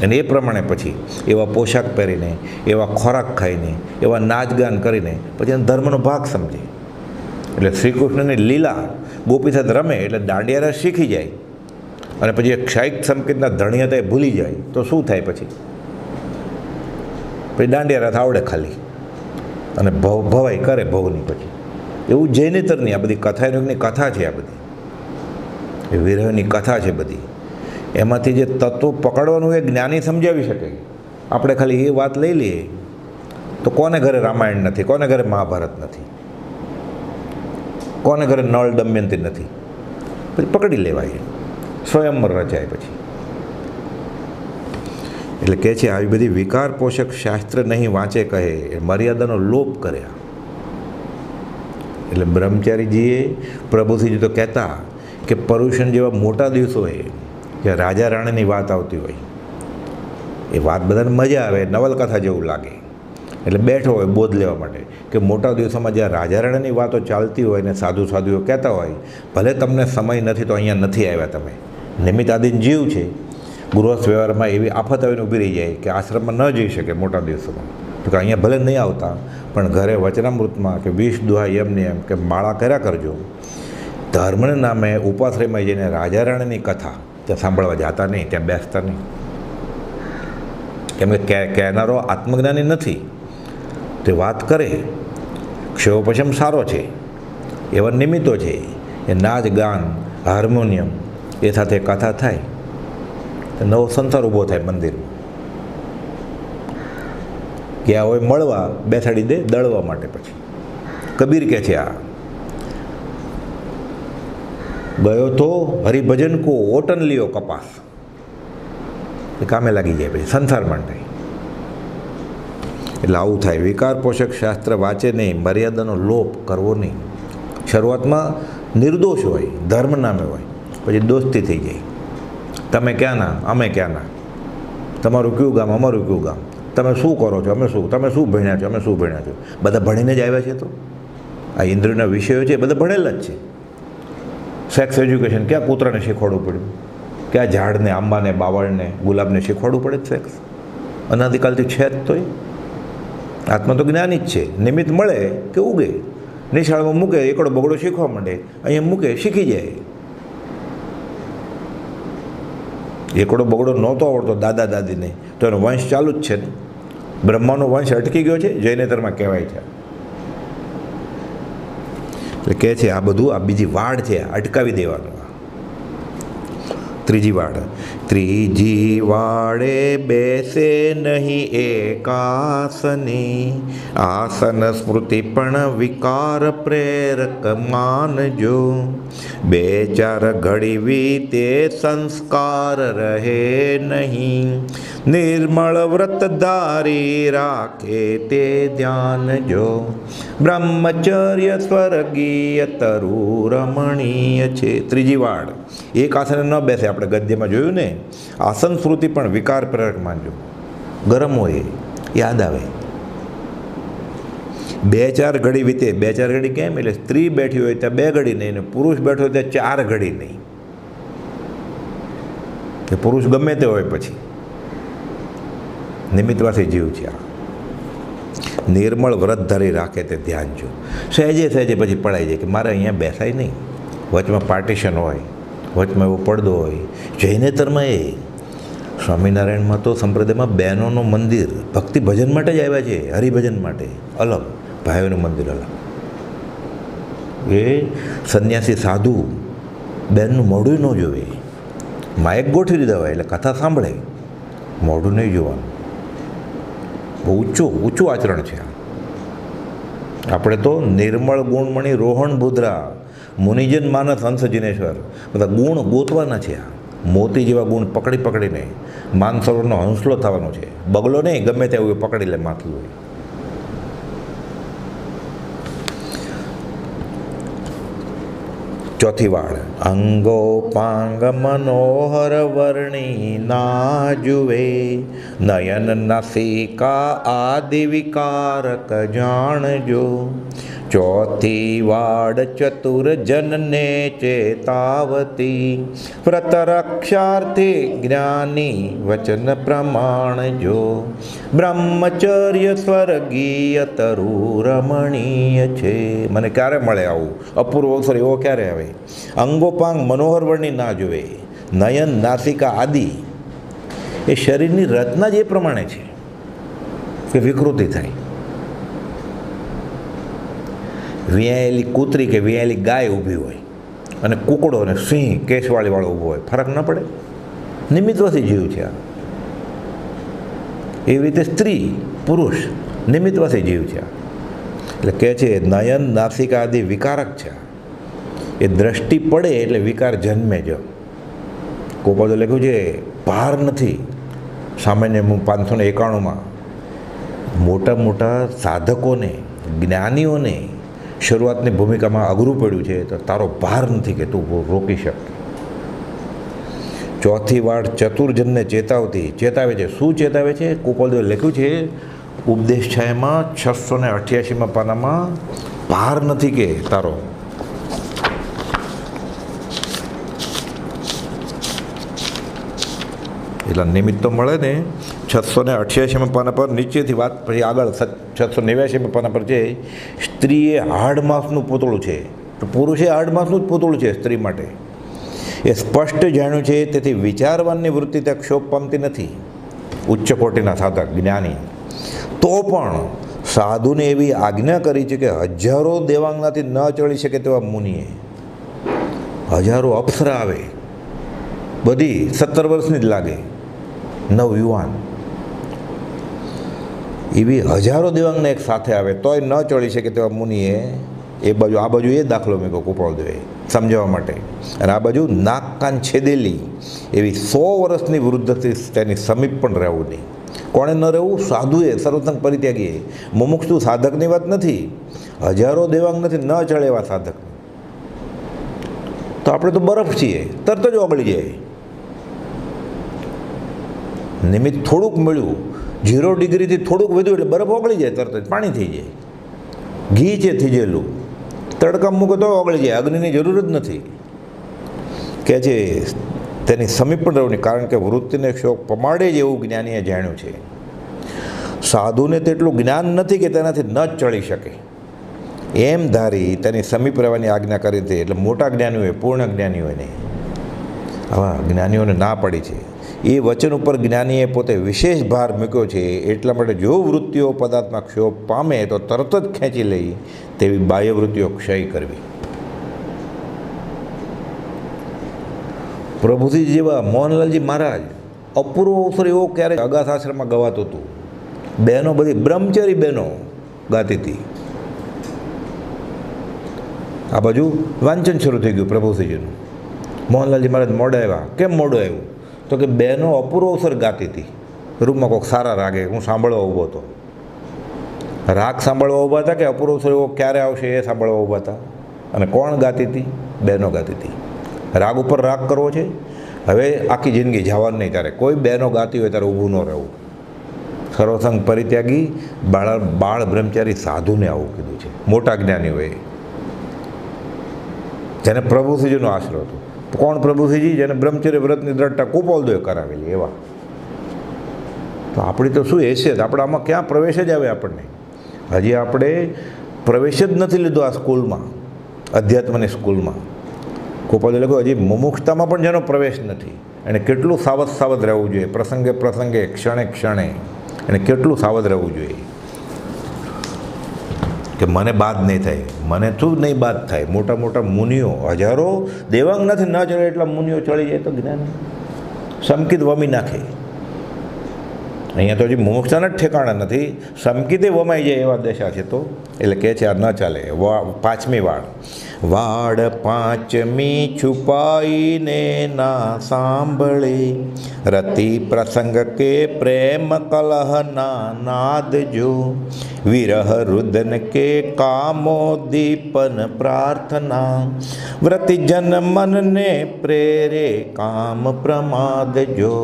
અને એ પ્રમાણે પછી એવા પોશાક પહેરીને, એવા ખોરાક ખાઈને, એવા નાચગાન કરીને પછી એને ધર્મનો ભાગ સમજે। એટલે શ્રી કૃષ્ણની લીલા ગોપી સાથે રમે એટલે દાંડિયા રસ શીખી જાય, અને પછી એ ક્ષાયિક સંકેતના ધણિયાતા ભૂલી જાય તો શું થાય? પછી દાંડિયા રથ આવડે ખાલી, અને ભવાઈ કરે ભવની। પછી એવું જૈનેતરની આ બધી કથાની કથા છે, આ બધી એ વિરહની કથા છે બધી। એમાંથી જે તત્વો પકડવાનું એ જ્ઞાની સમજાવી શકે। આપણે ખાલી એ વાત લઈ લઈએ તો કોને ઘરે રામાયણ નથી, કોને ઘરે મહાભારત નથી, કોને ઘરે નળ દમયંતી નથી? પછી પકડી લેવાય, સ્વયંવર રચાય પછી। એટલે કહે છે આવી બધી વિકાર પોષક શાસ્ત્ર નહીં વાંચે કહે, મર્યાદાનો લોપ કર્યા। એટલે બ્રહ્મચારીજીએ પ્રભુશ્રીજી તો કહેતા કે પર્યુષણ જેવા મોટા દિવસો હોય, જ્યાં રાજા રાણીની વાત આવતી હોય, એ વાત બધાને મજા આવે, નવલકથા જેવું લાગે, એટલે બેઠો હોય બોધ લેવા માટે કે મોટા દિવસોમાં જ્યાં રાજા રાણીની વાતો ચાલતી હોય ને સાધુ સાધુઓ કહેતા હોય, ભલે તમને સમય નથી તો અહીંયા નથી આવ્યા તમે, નિમિત્ત આદિન જીવ છે, ગૃહસ્થ વ્યવહારમાં એવી આફત આવીને ઊભી રહી જાય કે આશ્રમમાં ન જઈ શકે મોટા દિવસોમાં, તો કે અહીંયા ભલે નહીં આવતા પણ ઘરે વચનામૃતમાં કે 20 દુહા એમને એમ કે માળા કર્યા કરજો। ધર્મના નામે ઉપાશ્રયમાં જઈને રાજા રાણીની કથા ત્યાં સાંભળવા જતા નહીં, ત્યાં બેસતા નહીં, કેમ કે કહેનારો આત્મજ્ઞાની નથી, તે વાત કરે ક્ષયોપશમ સારો છે, એવા નિમિત્તો છે, એ નાચ ગાન હાર્મોનિયમ એ સાથે કથા થાય તો નવો સંસાર ઊભો થાય મંદિરમાં। ગયા હોય મળવા, બેસાડી દે દળવા માટે। પછી કબીર કહે છે આ ગયો તો હરિભજન કો ઓટન લ્યો કપાસ, એ કામે લાગી જાય પછી સંસાર માટે। એટલે આવું થાય। વિકાર પોષક શાસ્ત્ર વાંચે નહીં, મર્યાદાનો લોપ કરવો નહીં। શરૂઆતમાં નિર્દોષ હોય, ધર્મ નામે હોય, પછી દોસ્તી થઈ જાય, તમે ક્યાંના અમે ક્યાંના, તમારું કયું ગામ અમારું કયું ગામ, તમે શું કરો છો અમે શું, તમે શું ભણ્યા છો અમે શું ભણ્યા છો, બધા ભણીને જ આવ્યા છે। તો આ ઇન્દ્રિયના વિષયો છે બધા ભણેલા જ છે। સેક્સ એજ્યુકેશન ક્યાં કૂતરાને શીખવાડવું પડ્યું, ક્યાં ઝાડને આંબાને બાવળને ગુલાબને શીખવાડવું પડે સેક્સ? અનાદિકાલથી છે જ। તો એ આત્મા તો જ્ઞાની જ છે, નિમિત્ત મળે કે ઉગે, નિશાળમાં મૂકે એકડો બગડો શીખવા માંડે, અહીંયા મૂકે શીખી જાય। એકડો બગડો નહોતો આવડતો દાદા દાદીને તો એનો વંશ ચાલુ જ છે ને, બ્રહ્માનો વંશ અટકી ગયો છે, જૈનેતરમાં કહેવાય છે। એટલે કહે છે આ બધું આ બીજી વાડ છે, અટકાવી દેવાનું। ત્રીજી વાડ, ત્રીજી વાડે બેસે નહીં એકાસની, આસન સ્મૃતિ પણ વિકાર પ્રેરક માનજો, બે ચાર ઘડી વીતે સંસ્કાર રહે નહીં, નિર્મળ વ્રત ધારી રાખે તે ધ્યાન જો, બ્રહ્મચર્ય સ્વર્ગીય તરુ રમણીય છે. ત્રીજી વાડ, એક આસને ન બેસે. આપણે ગદ્યમાં જોયું ને, આસન સ્મૃતિ પણ વિકાર પ્રેરક માનજો. ગરમ હોય યાદ આવે, 2-4 ઘડી વીતે. 2-4 ઘડી કેમ? એટલે સ્ત્રી બેઠી હોય ત્યાં 2 ઘડી નહીં, ને પુરુષ બેઠો હોય ત્યાં 4 ઘડી નહીં. કે પુરુષ ગમે તે હોય, પછી નિમિત્તવાસી જીવ છે આ. નિર્મળ વ્રત ધરી રાખે તે ધ્યાન જો. સહેજે સહેજે પછી પડાઈ જાય કે મારે અહીંયા બેસાય નહીં. વચમાં પાર્ટીશન હોય, વચમાં એવો પડદો હોય. જૈનેતરમાં એ સ્વામિનારાયણમાં તો સંપ્રદાયમાં બહેનોનું મંદિર ભક્તિ ભજન માટે જ આવ્યા છે, હરિભજન માટે અલગ, ભાઈઓનું મંદિર અલગ. એ સંન્યાસી સાધુ બહેનનું મોઢું ન જોવે, માયક ગોઠવી દીધા હોય એટલે કથા સાંભળે, મોઢું નહીં જોવાનું. બહુ ઊંચું આચરણ છે. આપણે તો નિર્મળ ગુણમણી રોહણ ભુદ્રા, મુનિજન માનસ હંસ જિનેશ્વર, બધા ગુણ ગોતવાના છે. આ મોતી જેવા ગુણ પકડી પકડીને માનસરોવરનો હંસલો થવાનો છે. બગલો નહીં, ગમે તેવું પકડી લે માથું હોય. ચોથી વાળ, અંગોપાંગ મનોહર વર્ણી ના જુએ, નયન નાસિકા આદિ વિકારક જાણજો. ચોથી વાડ, ચતુર જનને ચેતાવતી, વ્રત રક્ષાર્થે જ્ઞાની વચન પ્રમાણ જો, બ્રહ્મચર્ય સ્વર્ગીય તરુ રમણીય છે. મને ક્યારે મળે આવું અપૂર્વ અવસર? એવો ક્યારે આવે? અંગોપાંગ મનોહર વર્ણી ના જોવે, નયન નાસિકા આદિ, એ શરીરની રચના જ એ પ્રમાણે છે કે વિકૃતિ થાય. વિયાયેલી કૂતરી કે વિયાયેલી ગાય ઊભી હોય અને કૂકડો અને સિંહ કેશવાળીવાળો ઊભો હોય, ફરક ન પડે? નિમિત્તવાસી જીવ છે આ. એવી રીતે સ્ત્રી પુરુષ નિમિત્તવાસી જીવ છે આ. એટલે કહે છે નયન નાસિકા આદિ વિકારક છે. એ દ્રષ્ટિ પડે એટલે વિકાર જન્મે જ. કોપાદો લખ્યું છે ભાર નથી. સામાન્ય 591માં મોટા મોટા સાધકોને, જ્ઞાનીઓને શરૂઆતની ભૂમિકામાં અઘરું પડ્યું છે, તો તારો ભાર નથી કે તું રોકી શક. ચોથી વાડ, ચતુર્જનને ચેતાવતી, ચેતાવે છે. શું ચેતાવે છે? કુપાલદેવે લખ્યું છે ઉપદેશ છાયામાં 688માં પાનામાં, ભાર નથી કે તારો. એટલે નિમિત્ત તો મળે ને. 688માં પાના પર નીચેથી વાત, પછી આગળ 689માં પાના પર છે, સ્ત્રી એ હાડ માંસનું પૂતળું છે, તો પુરુષે હાડ માંસનું જ પૂતળું છે સ્ત્રી માટે. એ સ્પષ્ટ જાણ્યું છે, તેથી વિચારવાની વૃત્તિ ત્યાં ક્ષોભ પામતી નથી. ઉચ્ચ કોટીના સાધક જ્ઞાની તો પણ સાધુને એવી આજ્ઞા કરી છે કે હજારો દેવાંગનાથી ન ચડી શકે તેવા મુનિએ, હજારો અપ્સરા આવે, બધી 17 વર્ષની જ લાગે, નવયુવાન, એવી હજારો દેવાંગને એક સાથે આવે તોય ન ચડી શકે તેવા મુનિએ એ બાજુ આ બાજુ એ દાખલો મૂક્યો કુપાલદેવે સમજાવવા માટે. અને આ બાજુ નાક કાન છેદેલી એવી 100 વર્ષની વૃદ્ધથી તેની સમીપ પણ રહેવું નહીં. કોણે ન રહેવું? સાધુએ, સર્વસંગ પરિત્યાગીએ. મુમુક્ષુ સાધકની વાત નથી, હજારો દેવાંગ નથી, ન ચડે એવા સાધક. તો આપણે તો બરફ છીએ, તરત જ ઓગળી જાય. નિમિત્ત થોડુંક મળ્યું, 0 ડિગ્રીથી થોડુંક વધ્યું એટલે બરફ ઓગળી જાય, તરત જ પાણી થઈ જાય. ઘી છે થીજેલું, તડકા મૂકો તો ઓગળી જાય, અગ્નિની જરૂર જ નથી. કે છે તેની સમીપ પણ રહેવું નહીં, કારણ કે વૃત્તિને શોક પમાડે જ એવું જ્ઞાનીએ જાણ્યું છે. સાધુને તેટલું જ્ઞાન નથી કે તેનાથી ન જ ચડી શકે, એમ ધારી તેની સમીપ રહેવાની આજ્ઞા કરી હતી. એટલે મોટા જ્ઞાનીઓએ, પૂર્ણ જ્ઞાનીઓને, આવા જ્ઞાનીઓને ના પડી છે. એ વચન ઉપર જ્ઞાનીએ પોતે વિશેષ ભાર મૂક્યો છે. એટલા માટે જો વૃત્તિઓ પદાર્થમાં ક્ષોભ પામે તો તરત જ ખેંચી લઈ તેવી બાહ્ય વૃત્તિઓ ક્ષય કરવી. પ્રભુજી જેવા મોહનલાલજી મહારાજ, અપૂર્વ અવસર એવો ક્યારેક અગાથ આશ્રમમાં ગવાતું હતું. બહેનો બધી બ્રહ્મચારી બહેનો ગાતી હતી. આ બાજુ વાંચન શરૂ થઈ ગયું પ્રભુજીનું. મોહનલાલજી મહારાજ મોડા આવ્યા. કેમ મોડું આવ્યું? તો કે બહેનો અપૂર્વ અવસર ગાતી હતી. રૂમમાં કોઈક સારા રાગે હું સાંભળવા ઊભો હતો. રાગ સાંભળવા ઊભા હતા કે અપૂર્વ સ્વરો ક્યારે આવશે એ સાંભળવા ઊભા હતા. અને કોણ ગાતી હતી? બહેનો ગાતી હતી. રાગ ઉપર રાગ કરવો છે. હવે આખી જિંદગી જવાનું નહીં ત્યારે કોઈ બહેનો ગાતી હોય ત્યારે ઊભું ન રહેવું. સર્વસંગ પરિત્યાગી બાળ બ્રહ્મચારી સાધુને આવું કીધું છે. મોટા જ્ઞાની હોય જેને પ્રભુશ્રીજીનો આશરો હતો. કોણ પ્રભુશ્રીજી? જેને બ્રહ્મચર્ય વ્રતની દ્રઢતા કુપોલદોએ કરાવેલી એવા. તો આપણી તો શું હેસિયત? આપણે આમાં ક્યાં પ્રવેશ જ આવે? આપણને હજી આપણે પ્રવેશ જ નથી લીધો આ સ્કૂલમાં, અધ્યાત્મની સ્કૂલમાં. કુપોલદોએ લખ્યું હજી મુમુક્ષતામાં પણ જેનો પ્રવેશ નથી એને કેટલું સાવધ રહેવું જોઈએ. પ્રસંગે ક્ષણે ક્ષણે એને કેટલું સાવધ રહેવું જોઈએ કે મને બાદ નહીં થાય. મને શું નહીં બાદ થાય? મોટા મોટા મુનિઓ હજારો દેવાંગનાથી ન ચડે એટલા મુનિઓ ચડી જાય તો જ્ઞાન સમકિત વમી નાખે. અહીંયા તો હજી મુમુક્ષતાના જ ઠેકાણા નથી, સમકિતે વમાઈ જાય એવા દશા છે. તો એટલે કહે છે આ ન ચાલે. પાંચમી વાડ પાંચમી છુપાઈને ના સાંભળે, રતિ પ્રસંગ કે પ્રેમ કલહના નાદ જો, વિરહ રુદન કે કામોદીપન પ્રાર્થના, વ્રતિજન મનને પ્રેરે કામ પ્રમાદ જો,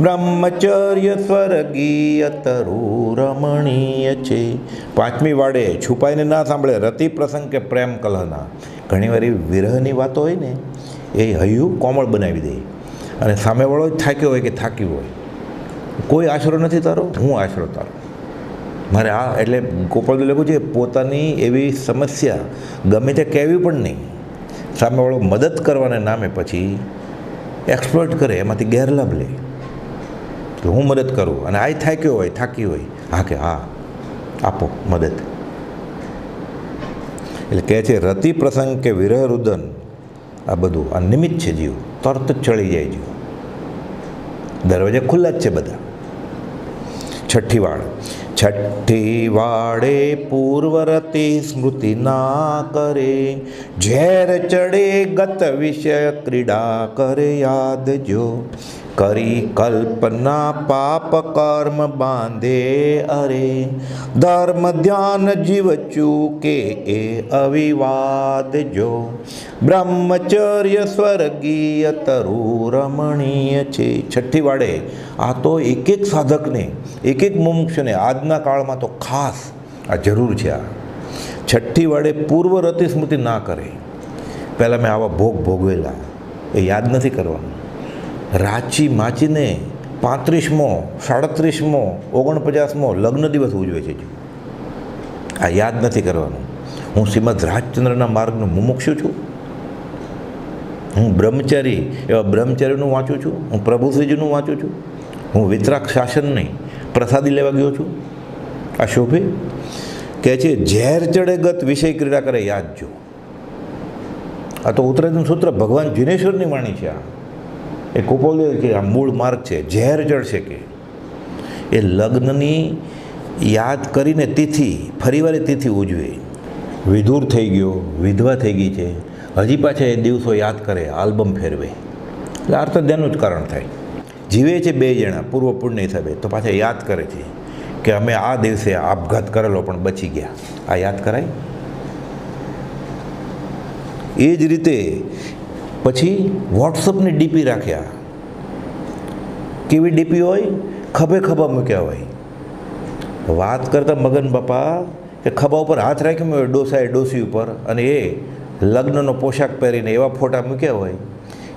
બ્રહ્મચર્ય સ્વર્ગીય તરુ રમણીય છે. પાંચમી વાડે છુપાઈને ના સાંભળે, રતિ પ્રસંગ કે પ્રેમ કલહના. ઘણીવાર વિરહની વાતો હોય ને એ હૈયું કોમળ બનાવી દે અને સામેવાળો થાક્યો હોય કે થાક્યું હોય, કોઈ આશરો નથી તારો, હું આશરો તારો. મારે આ એટલે ગોપાલજી લખ્યું છે પોતાની એવી સમસ્યા ગમે તે કહેવી પણ નહીં, સામેવાળો મદદ કરવાના નામે પછી એક્સપ્લોઇટ કરે, એમાંથી ગેરલાભ લે કે હું મદદ કરું. અને આ થાક્યો હોય, થાકી હોય, હા કે હા આપો મદદ. એટલે કહે છે રતિ પ્રસંગ કે વિરહ રુદન આ બધું આ નિમિત્ત છે. જીવ તરત જ ચડી જાય. જીવ દરવાજા ખુલ્લા જ છે બધા. છઠ્ઠી વાડે પૂર્વરતી સ્મૃતિ ના કરે, ઝેર ચડે ગત વિષય ક્રીડા કરે યાદ જો, કરી કલ્પના પાપ કર્મ બાંધે અરે, ધર્મ ધ્યાન જીવ ચૂકે એ અવિવાદ જો, બ્રહ્મચર્ય સ્વર્ગીય તરુ રમણીય છે. છઠ્ઠી વાડે આ તો એક એક સાધકને, એક એક મુમુક્ષને આજના કાળમાં તો ખાસ આ જરૂર છે. આ છઠ્ઠી વાડે પૂર્વરતિ સ્મૃતિ ના કરે. પહેલાં મેં આવા ભોગવેલા એ યાદ નથી કરવાનું. રાચી માચીને 35મો 37મો 49મો લગ્ન દિવસ ઉજવે છે. આ યાદ નથી કરવાનું. હું શ્રીમદ રાજચંદ્રના માર્ગનું મુમુક્ષુ છું, હું બ્રહ્મચારી એવા બ્રહ્મચારીનું વાંચું છું, હું પ્રભુશ્રીજીનું વાંચું છું, હું વિતરાક શાસન નહીં પ્રસાદી લેવા ગયો છું. આ શોભે કહે છે ઝેર ચડે ગત વિષય ક્રીડા કરે યાદ જો. આ તો ઉત્તરાયણનું સૂત્ર ભગવાન જીનેશ્વરની વાણી છે. આ એ કુપોલે કે આ મૂળ માર્ગ છે. ઝેર ચડશે કે એ લગ્નની યાદ કરીને તિથિ ફરીવાર તિથિ ઉજવે. વિધુર થઈ ગયો, વિધવા થઈ ગઈ છે, હજી પાછા એ દિવસો યાદ કરે, આલ્બમ ફેરવે. એટલે આર્તધ્યાનનું જ કારણ થાય. જીવે છે બે જણા પૂર્વ પુણ્ય હિસાબે, તો પાછા યાદ કરે છે કે અમે આ દિવસે આપઘાત કરેલો પણ બચી ગયા. આ યાદ કરાય. એ જ રીતે પછી વોટ્સઅપની ડીપી રાખ્યા. કેવી ડીપી હોય? ખભે ખભા મૂક્યા હોય. વાત કરતા મગન બાપા કે ખભા ઉપર હાથ રાખ્યો હોય ડોસાએ ડોસી ઉપર, અને એ લગ્નનો પોશાક પહેરીને એવા ફોટા મૂક્યા હોય.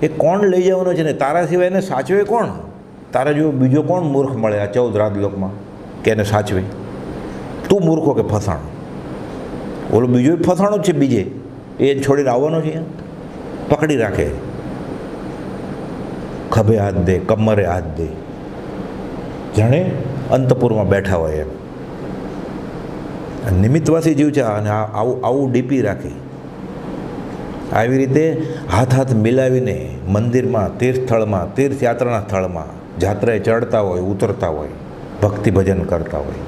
એ કોણ લઈ જવાનો છે ને? તારા સિવાય એને સાચવે કોણ? તારા જેવો બીજો કોણ મૂર્ખ મળે આ 14 રાજલોકમાં કે એને સાચવે? તું મૂર્ખો કે ફસાણો? ઓલો બીજો ફસાણો જ છે, બીજે એ છોડીને આવવાનો છે. પકડી રાખે, ખભે હાથ દે, કમરે હાથ દે, જાણે અંતપુરમાં બેઠા હોય એમ. નિમિત્તવાસી જીવ છે અને આવું ડીપી રાખી. આવી રીતે હાથ મિલાવીને મંદિરમાં, તીર્થસ્થળમાં, તીર્થયાત્રાના સ્થળમાં જાત્રાએ ચડતા હોય, ઉતરતા હોય, ભક્તિ ભજન કરતા હોય,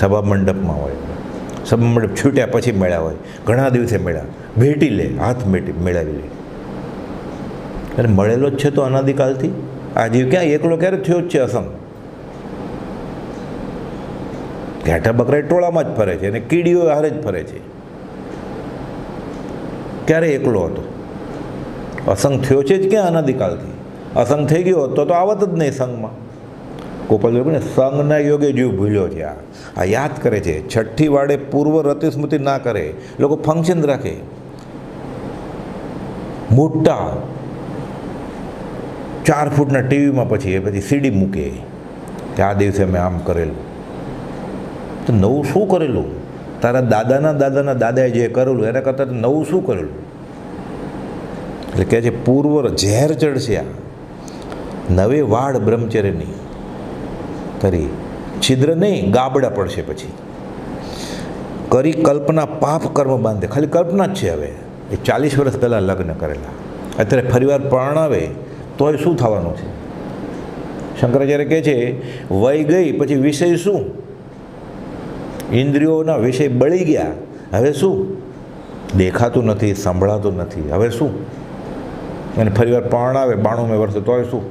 સભા મંડપમાં હોય, સભા મંડપ છૂટ્યા પછી મળ્યા હોય, ઘણા દિવસે મળ્યા, ભેટી લે, હાથ મેળાવી લે. અને મળેલો જ છે તો અનાદિકાલથી. આ જીવ ક્યાં એકલો ક્યારે થયો જ છે? અસંગ ઘેટા બકરા ટોળામાં જ ફરે છે અને કીડીઓ હારે જ ફરે છે. ક્યારે એકલો હતો? અસંગ થયો છે જ ક્યાં અનાદિકાળથી? અસંગ થઈ ગયો તો આવત જ નહીં સંઘમાં. ગોપાલ ને સંઘના યોગે જીવ ભૂલ્યો છે. આ યાદ કરે છે. છઠ્ઠી વાડે પૂર્વ રતિ સ્મૃતિ ના કરે. લોકો ફંક્શન રાખે મોટા 4 ફૂટના ટીવીમાં, પછી સીડી મૂકે કે આ દિવસે મેં આમ કરેલું. તો નવું શું કરેલું? તારા દાદાના દાદાએ જે કરેલું એના કરતાં નવું શું કરેલું? એટલે કહે છે પૂર્વ ઝેર ચડશે. આ નવે વાડ બ્રહ્મચર્યની કરી છિદ્ર નહીં, ગાબડા પડશે. પછી કરી કલ્પના પાપ કર્મ બાંધે. ખાલી કલ્પના જ છે. હવે એ 40 વર્ષ પહેલાં લગ્ન કરેલા, અત્યારે ફરીવાર પરણાવે તોય શું થવાનું છે? શંકરાચાર્ય કહે છે વય ગઈ પછી વિષય શું? ઇન્દ્રિયોના વિષય બળી ગયા. હવે શું? દેખાતું નથી, સંભળાતું નથી. હવે શું? અને ફરીવાર પરણાવે 92 વર્ષે તોય શું?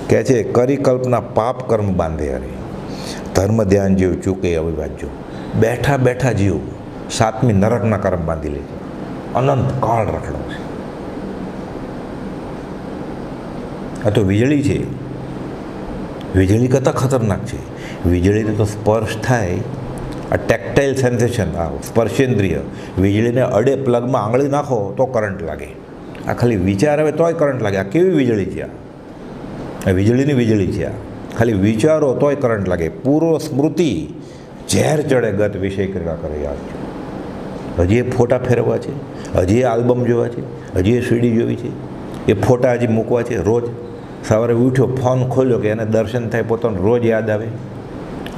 કહે છે કરી કલ્પના પાપ કર્મ બાંધે. અરે ધર્મ ધ્યાન જીવ ચૂકે અવિભાજ્યો. બેઠા બેઠા જીવ 7મી નરકના કર્મ બાંધી લે છે. અનંત કાળ રખડો છે. આ તો વીજળી છે. વીજળી કરતાં ખતરનાક છે. વીજળીને તો સ્પર્શ થાય, આ ટેક્ટાઇલ સેન્સેશન, આ સ્પર્શેન્દ્રિય, વીજળીને અડે, પ્લગમાં આંગળી નાખો તો કરંટ લાગે. આ ખાલી વિચાર આવે તોય કરંટ લાગે. આ કેવી વીજળી છે? આ વીજળીની વીજળી છે. આ ખાલી વિચારો તોય કરંટ લાગે. પૂર્વ સ્મૃતિ ઝેર ચડે ગત વિષય ક્રિયા કરે. યાદ છે. હજી એ ફોટા ફેરવવા છે, હજી એ આલ્બમ જોવા છે, હજી એ સીડી જોવી છે, એ ફોટા હજી મૂકવા છે. રોજ સવારે ઉઠ્યો, ફોન ખોલ્યો કે એને દર્શન થાય, પોતાનું રોજ યાદ આવે.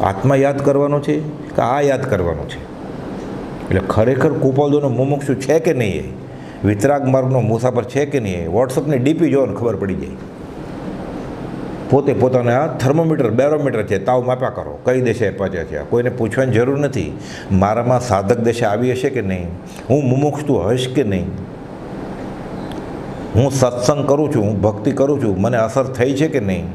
આત્મા યાદ કરવાનો છે કે આ યાદ કરવાનો છે? એટલે ખરેખર કુપોલદોનો મુમુક્ષુ છે કે નહીં, એ વિતરાગ માર્ગનો મુસાફર છે કે નહીં, એ વોટ્સઅપની ડીપી જોવો ને ખબર પડી જાય. પોતે પોતાને આ થર્મોમીટર બેરોમીટર છે, તાવ માપ્યા કરો, કઈ દિશાએ પહોંચે છે. કોઈને પૂછવાની જરૂર નથી મારામાં સાધક દશા આવી હશે કે નહીં, હું મુમુક્ષુ હશ કે નહીં, હું સત્સંગ કરું છું, હું ભક્તિ કરું છું, મને અસર થઈ છે કે નહીં.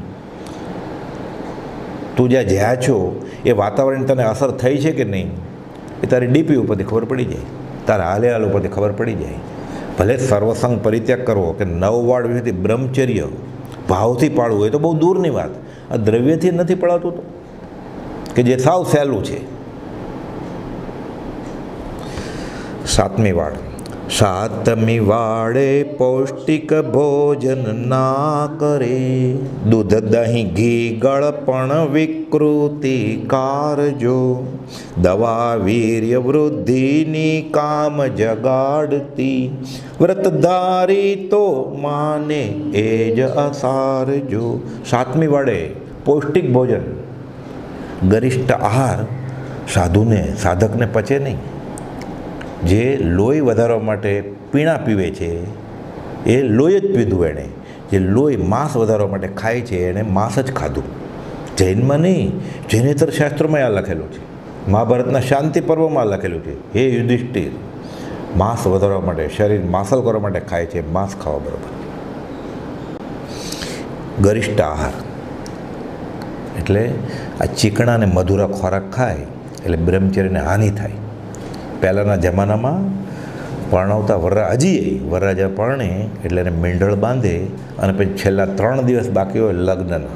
તું જ્યાં છો એ વાતાવરણ તને અસર થઈ છે કે નહીં, એ તારી ડીપી ઉપરથી ખબર પડી જાય, તારા હાલે હાલ ઉપરથી ખબર પડી જાય. ભલે સર્વસંગ પરિત્યાગ કરવો કે 9 વાડ વિધિ બ્રહ્મચર્ય ભાવથી પાળવું હોય તો બહુ દૂરની વાત. આ દ્રવ્યથી નથી પડાતું તો, કે જે સાવ સહેલું છે. 7મી વાડ. 7મી વાડે પૌષ્ટિક ભોજન ના કરે, દૂધ દહીં ઘી ગળપણ વિકૃતિ કારજો, દવા વીર્ય વૃદ્ધિની કામ જગાડતી, વ્રતધારી તો માને એ જ અસારજો. 7મી વાડે પૌષ્ટિક ભોજન, ગરિષ્ઠ આહાર સાધુને સાધકને પચે નહીં. જે લોહી વધારવા માટે પીણા પીવે છે એ લોહી જ પીધું એણે. જે લોહી માંસ વધારવા માટે ખાય છે એણે માંસ જ ખાધું. જૈનમાં નહીં, જૈનેતર શાસ્ત્રોમાં આ લખેલું છે. મહાભારતના શાંતિ પર્વમાં લખેલું છે, હે યુધિષ્ઠિર, માંસ વધારવા માટે, શરીર માસલ કરવા માટે ખાય છે, માંસ ખાવા બરાબર. ગરિષ્ઠ આહાર એટલે આ ચીકણા અને મધુરા ખોરાક ખાય એટલે બ્રહ્મચર્યને હાનિ થાય. પહેલાંના જમાનામાં પરણાવતા વરરાજા પરણે એટલે એને મીંઢળ બાંધે અને પછી છેલ્લા 3 દિવસ બાકી હોય લગ્નના,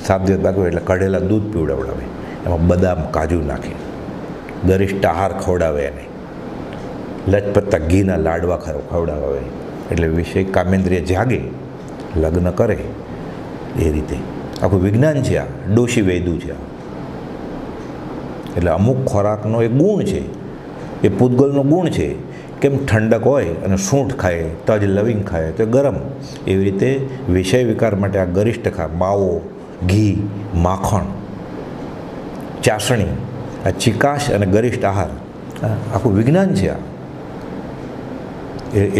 7 દિવસ બાકી હોય એટલે કઢેલા દૂધ પીવડાવડાવે, એમાં બદામ કાજુ નાખે, ગરિષ્ઠ આહાર ખવડાવે, એને લચપત્તા ઘીના લાડવા ખવડાવે. એટલે વિષય કામેન્દ્રિય જાગે, લગ્ન કરે. એ રીતે આખું વિજ્ઞાન છે. આ ડોશી વૈદું છે. એટલે અમુક ખોરાકનો એક ગુણ છે, એ પૂતગલનો ગુણ છે. કેમ ઠંડક હોય અને સૂંઠ ખાય, તજ લવિંગ ખાય તો ગરમ, એવી રીતે વિષય વિકાર માટે આ ગરિષ્ઠ માવો, ઘી, માખણ, ચાસણી, આ ચિકાશ અને ગરિષ્ઠ આહાર આખું વિજ્ઞાન છે. આ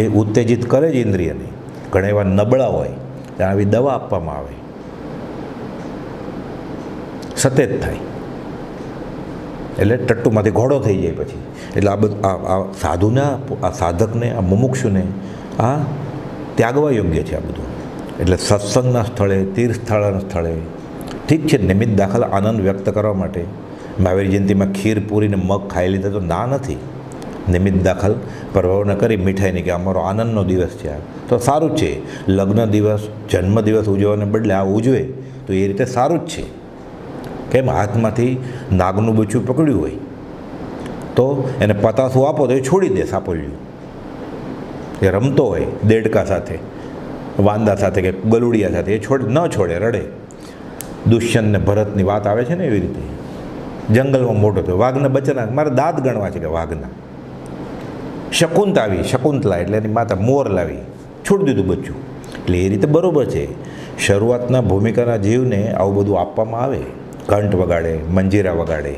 એ ઉત્તેજિત કરે જ ઇન્દ્રિયને. ઘણા એવા નબળા હોય ત્યાં આવી દવા આપવામાં આવે, સતેજ થાય એટલે ટટ્ટુમાંથી ઘોડો થઈ જાય પછી. એટલે આ બધું આ સાધુના, આ સાધકને, આ મુમુક્ષુને આ ત્યાગવા યોગ્ય છે આ બધું. એટલે સત્સંગના સ્થળે, તીર્થ સ્થળના સ્થળે ઠીક છે, નિમિત્ત દાખલ આનંદ વ્યક્ત કરવા માટે મહાવીર જયંતિમાં ખીર પૂરીને મગ ખાઈ લીધા તો ના નથી. નિમિત્ત દાખલ પ્રભાવને કરી મીઠાઈને કે અમારો આનંદનો દિવસ છે આ, તો સારું જ છે. લગ્ન દિવસ, જન્મદિવસ ઉજવવાને બદલે આ ઉજવે તો એ રીતે સારું જ છે. કેમ, હાથમાંથી નાગનું બચ્ચું પકડ્યું હોય તો એને પતાસું આપો તો એ છોડી દે સાપોલિયું. એ રમતો હોય દેડકા સાથે, વાંદા સાથે કે ગલુડિયા સાથે, એ ન છોડે, રડે. દુષ્યંત ને ભરતની વાત આવે છે ને એવી રીતે. જંગલમાં મોટો થયો, વાઘને બચ્ચાના મારે દાંત ગણવા છે કે વાઘના. શકુંતલા એટલે એની માતા મોર લાવી છોડી દીધું બચ્ચું. એટલે એ રીતે બરાબર છે. શરૂઆતના ભૂમિકાના જીવને આવું બધું આપવામાં આવે. ઘંટ વગાડે, મંજીરા વગાડે.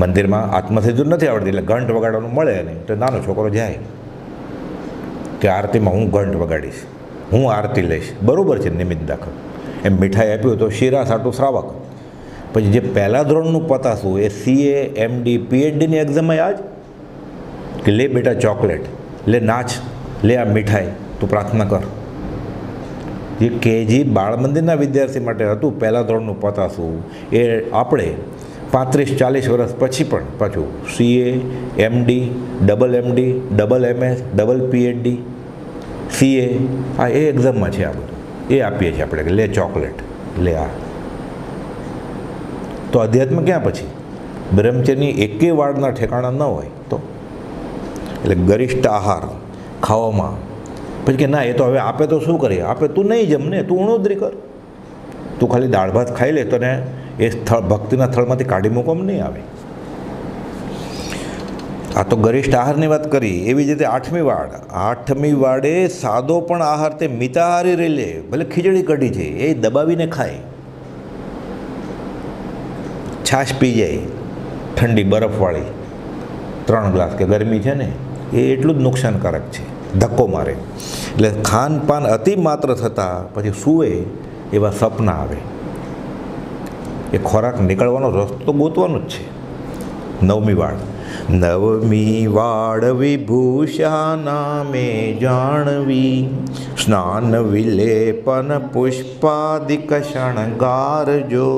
મંદિરમાં આત્મસિદ્ધિ નથી આવડતી એટલે ઘંટ વગાડવાનું મળે ને તો નાનો છોકરો જાય કે આરતીમાં હું ઘંટ વગાડીશ, હું આરતી લઈશ. બરાબર છે, નિમિત્ત દાખલ. એમ મીઠાઈ આપ્યું તો શીરા સાટું શ્રાવક. પછી જે પહેલાં ધોરણનું પતાસું એ CA, MD, PhDની એક્ઝામમાં આજ કે લે બેટા ચોકલેટ, લે નાચ, લે આ મીઠાઈ, તું પ્રાર્થના કર. જે KG બાળ મંદિરના વિદ્યાર્થી માટે હતું પહેલાં ધોરણનું પતાસું, એ આપણે 35-40 વર્ષ પછી પણ પાછું CA, MD, double MD, double MS, double PhD, CA આ એ એક્ઝામમાં છે. આ બધું એ આપીએ છીએ આપણે કે લે ચોકલેટ, લે આ. તો અધ્યાત્મ ક્યાં પછી? બ્રહ્મચર્યની એકેય વાળના ઠેકાણા ન હોય તો. એટલે ગરિષ્ઠ આહાર ખાવામાં પછી કે ના એ તો હવે આપે તો શું કરીએ, આપે તું નહીં જમને, તું ઉણોદરી કર, તું ખાલી દાળ ભાત ખાઈ લે, તને એ સ્થળ ભક્તિના સ્થળમાંથી કાઢી મૂકવામાં નહીં આવે. આ તો ગરિષ્ઠ આહારની વાત કરી. એવી જ રીતે 8મી વાડે સાદો પણ આહાર તે મિતાહારી રહી લે, ભલે ખીચડી કઢી છે એ દબાવીને ખાય, છાશ પી જાય ઠંડી બરફવાળી 3 ગ્લાસ કે ગરમી છે ને એ એટલું જ નુકસાનકારક છે, ધક્કો મારે. એટલે ખાનપાન અતિ માત્ર થતાં પછી સૂવે એવા સપના આવે. એ ખોરાક નીકળવાનો રસ્તો તો ગોતવાનો જ છે. 9મી વાડ, નવમી વાડ વિભૂષા નામે જાણવી, સ્નાન વિલેપન પુષ્પાદિક શણગારજો,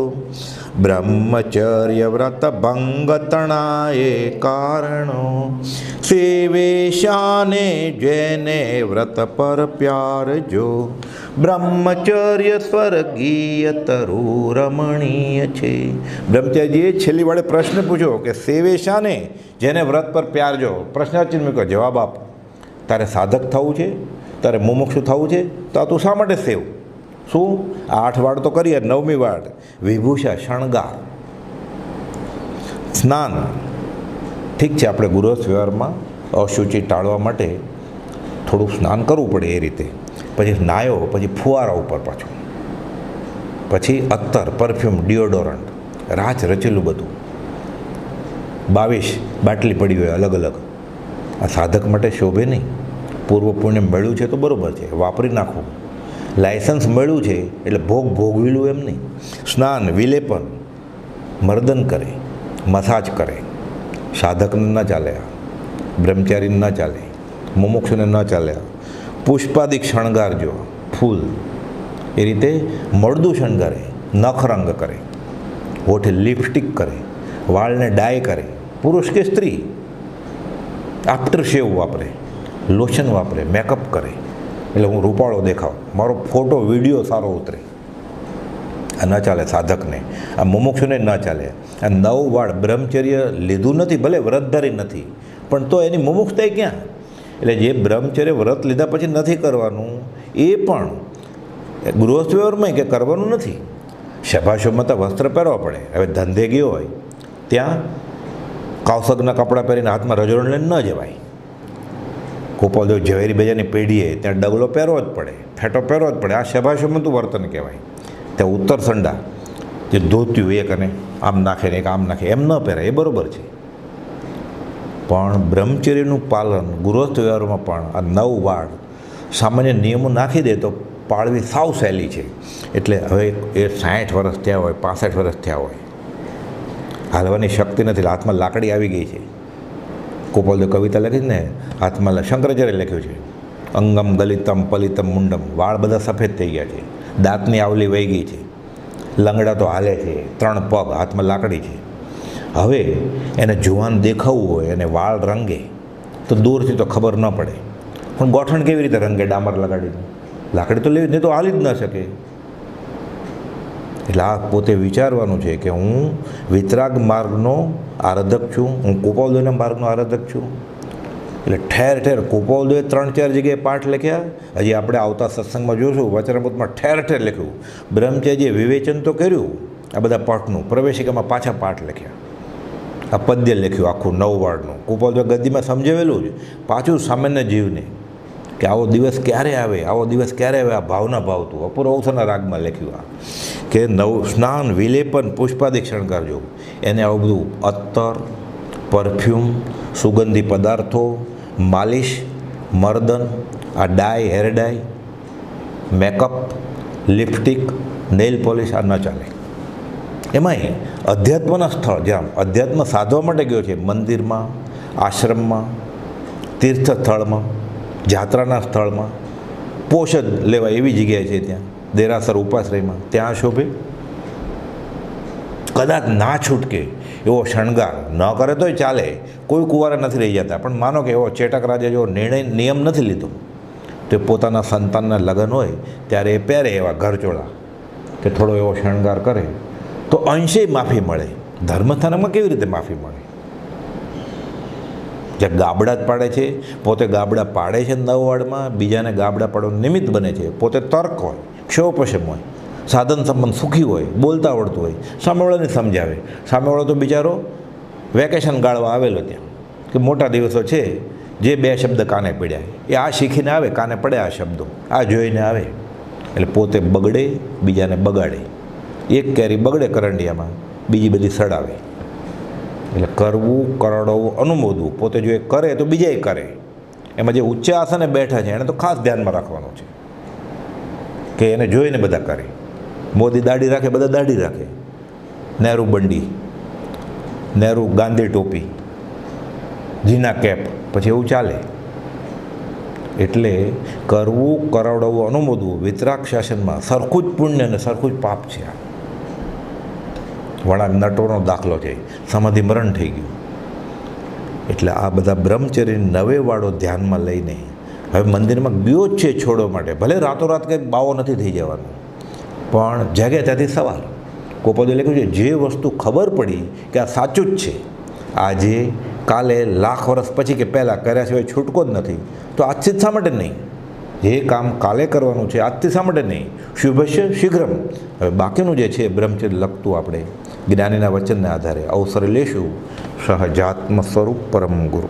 બ્રહ્મચર્ય વ્રત ભંગ તણાએ કારણો, સેવે શાને જેને વ્રત પર પ્યારજો, બ્રહ્મચર્ય સ્વર્ગીય તરુ રમણીય છે. બ્રહ્મચર્યજીએ છેલ્લી વાળે પ્રશ્ન પૂછ્યો કે સેવે શાને જેને વ્રત પર પ્યારજો. પ્રશ્નાચિહ્ન મૂક્યો, જવાબ આપ. તારે સાધક થવું છે, તારે મુમુક્ષુ થવું છે તો આ તું શા માટે સેવ? શું 8 વાડ તો કરીએ. 9મી વાડ વિભૂષા, શણગાર, સ્નાન. ઠીક છે, આપણે ગૃહસ્થ વ્યવહારમાં અશુચિ ટાળવા માટે થોડુંક સ્નાન કરવું પડે એ રીતે. પછી નાયો, પછી ફુવારા ઉપર પાછું, પછી અત્તર, પરફ્યુમ, ડિયોડોરન્ટ, રાચ રચેલું બધું. 22 બાટલી પડી હોય અલગ અલગ. આ સાધક માટે શોભે નહીં. પૂર્વ પુણ્ય મળ્યું છે તો બરાબર છે, વાપરી નાખવું. લાયસન્સ મળ્યું છે એટલે ભોગવેલું એમ નહીં. સ્નાન, વિલેપન, મર્દન કરે, મસાજ કરે. સાધકને ન ચાલે, બ્રહ્મચારીને ન ચાલે, મુમુક્ષુને ન ચાલે. પુષ્પાદિક શણગાર, જો ફૂલ એ રીતે મળદું શણગારે, નખ રંગ કરે, હોઠે લિપસ્ટિક કરે, વાળને ડાય કરે, પુરુષ કે સ્ત્રી. આફ્ટર શેવ વાપરે, લોશન વાપરે, મેકઅપ કરે એટલે હું રૂપાળો દેખાવ, મારો ફોટો વિડીયો સારો ઉતરે. આ ન ચાલે સાધકને, આ મુમુક્ષુને ન ચાલે. આ 9 વાળ બ્રહ્મચર્ય લીધું નથી, ભલે વ્રતધારી નથી, પણ તો એની મુમુક્ષતા ક્યાં? એટલે જે બ્રહ્મચર્ય વ્રત લીધા પછી નથી કરવાનું એ પણ ગૃહસ્થ વ્યવહારમાં કે કરવાનું નથી. સભાશોભમાં તો વસ્ત્ર પહેરવા પડે. હવે ધંધે ગયો હોય ત્યાં કાવસગના કપડાં પહેરીને હાથમાં રજોરણ લઈને ન જવાય. ગોપાલદેવ ઝવેરી બજારની પેઢીએ ત્યાં ડગલો પહેરવો જ પડે, ફેટો પહેરવો જ પડે. આ સભાશોભમાં તું વર્તન કહેવાય. ત્યાં ઉત્તર સંડા જે ધોત્યું એક અને આમ નાખે ને એક આમ નાખે એમ ન પહેરાય, એ બરાબર છે. પણ બ્રહ્મચર્યનું પાલન ગૃહસ્થ વ્યવહારમાં પણ આ 9 વાળ સામાન્ય નિયમો નાખી દે તો પાળવી સાવ સહેલી છે. એટલે હવે એ 60 વર્ષ થયા હોય, 65 વર્ષ થયા હોય, હાલવાની શક્તિ નથી, હાથમાં લાકડી આવી ગઈ છે. ગોપાલદેવ કવિતા લખી ને હાથમાં, શંકરાચાર્ય લખ્યું છે, અંગમ ગલિતમ પલિતમ મુંડમ. વાળ બધા સફેદ થઈ ગયા છે, દાંતની આવલી વહી ગઈ છે, લંગડા તો હાલે છે, 3 પગ, હાથમાં લાકડી છે. હવે એને જુવાન દેખાવું હોય, એને વાળ રંગે તો દૂરથી તો ખબર ન પડે, પણ ગોઠણ કેવી રીતે રંગે ડામર લગાડીને? લાકડી તો લેવી નહીં તો હાલી જ ન શકે. એટલે આ પોતે વિચારવાનું છે કે હું વિતરાગ માર્ગનો આરાધક છું, હું કૃપાવલ્લીના માર્ગનો આરાધક છું. એટલે ઠેર ઠેર કૃપાવલ્લીએ 3-4 જગ્યાએ પાઠ લખ્યા. હજી આપણે આવતા સત્સંગમાં જોઈશું, વચનામૃતમાં ઠેર ઠેર લખ્યું. બ્રહ્મચર્યજીએ વિવેચન તો કર્યું આ બધા પાઠનું, પ્રવેશિકામાં પાછા પાઠ લખ્યા. આ પદ્ય લખ્યું આખું 9 વાળનું. કૃપાવલ્લીએ ગદ્દીમાં સમજાવેલું જ, પાછું સામાન્ય જીવને કે આવો દિવસ ક્યારે આવે, આવો દિવસ ક્યારે આવે, આ ભાવના ભાવતું અપૂર્વના રાગમાં લખ્યું. આ કે સ્નાન, વિલેપન, પુષ્પાદિક શણગાર જોવું, એને આવું બધું અત્તર, પરફ્યુમ, સુગંધી પદાર્થો, માલિશ, મર્દન, આ ડાય, હેર ડાય, મેકઅપ, લિપસ્ટિક, નેઇલ પોલિશ આ ન ચાલે. એમાંય અધ્યાત્મના સ્થળ, જ્યાં અધ્યાત્મ સાધવા માટે ગયો છે, મંદિરમાં, આશ્રમમાં, તીર્થ સ્થળમાં, જાત્રાના સ્થળમાં, પોષદ લેવા એવી જગ્યાએ છે, ત્યાં દેરાસર ઉપાશ્રયમાં, ત્યાં શોભે. કદાચ ના છૂટકે એવો શણગાર ન કરે તોય ચાલે, કોઈ કુંવારા નથી રહી જતા, પણ માનો કે એવો ચેટક રાજા જેવો નિયમ નથી લીધો તો પોતાના સંતાનના લગ્ન હોય ત્યારે એ પહેરે એવા ઘરચોળા કે થોડો એવો શણગાર કરે તો અંશે માફી મળે. ધર્મસ્થાનકમાં કેવી રીતે માફી મળે? જે ગાબડા જ પાડે છે, પોતે ગાબડા પાડે છે 9 વાળમાં, બીજાને ગાબડા પાડવાનું નિમિત્ત બને છે, પોતે તર્ક હોય, ક્ષોપશમ હોય, સાધન સંબંધ સુખી હોય, બોલતા આવડતું હોય, સામેવાળાને સમજાવે. સામેવાળો તો બિચારો વેકેશન ગાળવા આવેલો ત્યાં કે મોટા દિવસો છે, જે 2 શબ્દ કાને પડ્યા એ આ શીખીને આવે, કાને પડે આ શબ્દો, આ જોઈને આવે. એટલે પોતે બગડે, બીજાને બગાડે. એક કેરી બગડે કરંડિયામાં, બીજી બધી સડાવે. એટલે કરવું, કરડવું, અનુમોદવું. પોતે જો એ કરે તો બીજાએ કરે. એમાં જે ઊંચા આસને બેઠા છે એને તો ખાસ ધ્યાનમાં રાખવાનું છે કે એને જોઈને બધા કરે. મોદી દાઢી રાખે, બધા દાઢી રાખે. નહેરુ બંડી, નહેરુ ગાંધી ટોપી, જીના કેપ, પછી એવું ચાલે. એટલે કરવું, કરાવડાવવું, અનુમોદવું વિતરાગ શાસનમાં સરખું જ પુણ્ય અને સરખું જ પાપ છે. વણાક નટોનો દાખલો છે, સમાધિ મરણ થઈ ગયું. એટલે આ બધા બ્રહ્મચર્યની 9 વાળો ધ્યાનમાં લઈને હવે મંદિરમાં ગયો જ છે છોડવા માટે. ભલે રાતોરાત કંઈ બાવો નથી થઈ જવાનો, પણ જાગે ત્યાંથી સવાલ. કૃપાવલ્લીએ લખ્યું છે, જે વસ્તુ ખબર પડી કે આ સાચું જ છે, આજે કાલે લાખ વર્ષ પછી કે પહેલાં કર્યા સિવાય છૂટકો જ નથી, તો આજથી જ શા માટે નહીં? જે કામ કાલે કરવાનું છે આજથી શા માટે નહીં? શુભસ્ય શીઘ્રમ. હવે બાકીનું જે છે બ્રહ્મચર્ય લખતું આપણે જ્ઞાનીના વચનને આધારે અવસર લેશું. સહજાત્મ સ્વરૂપ પરમ ગુરુ.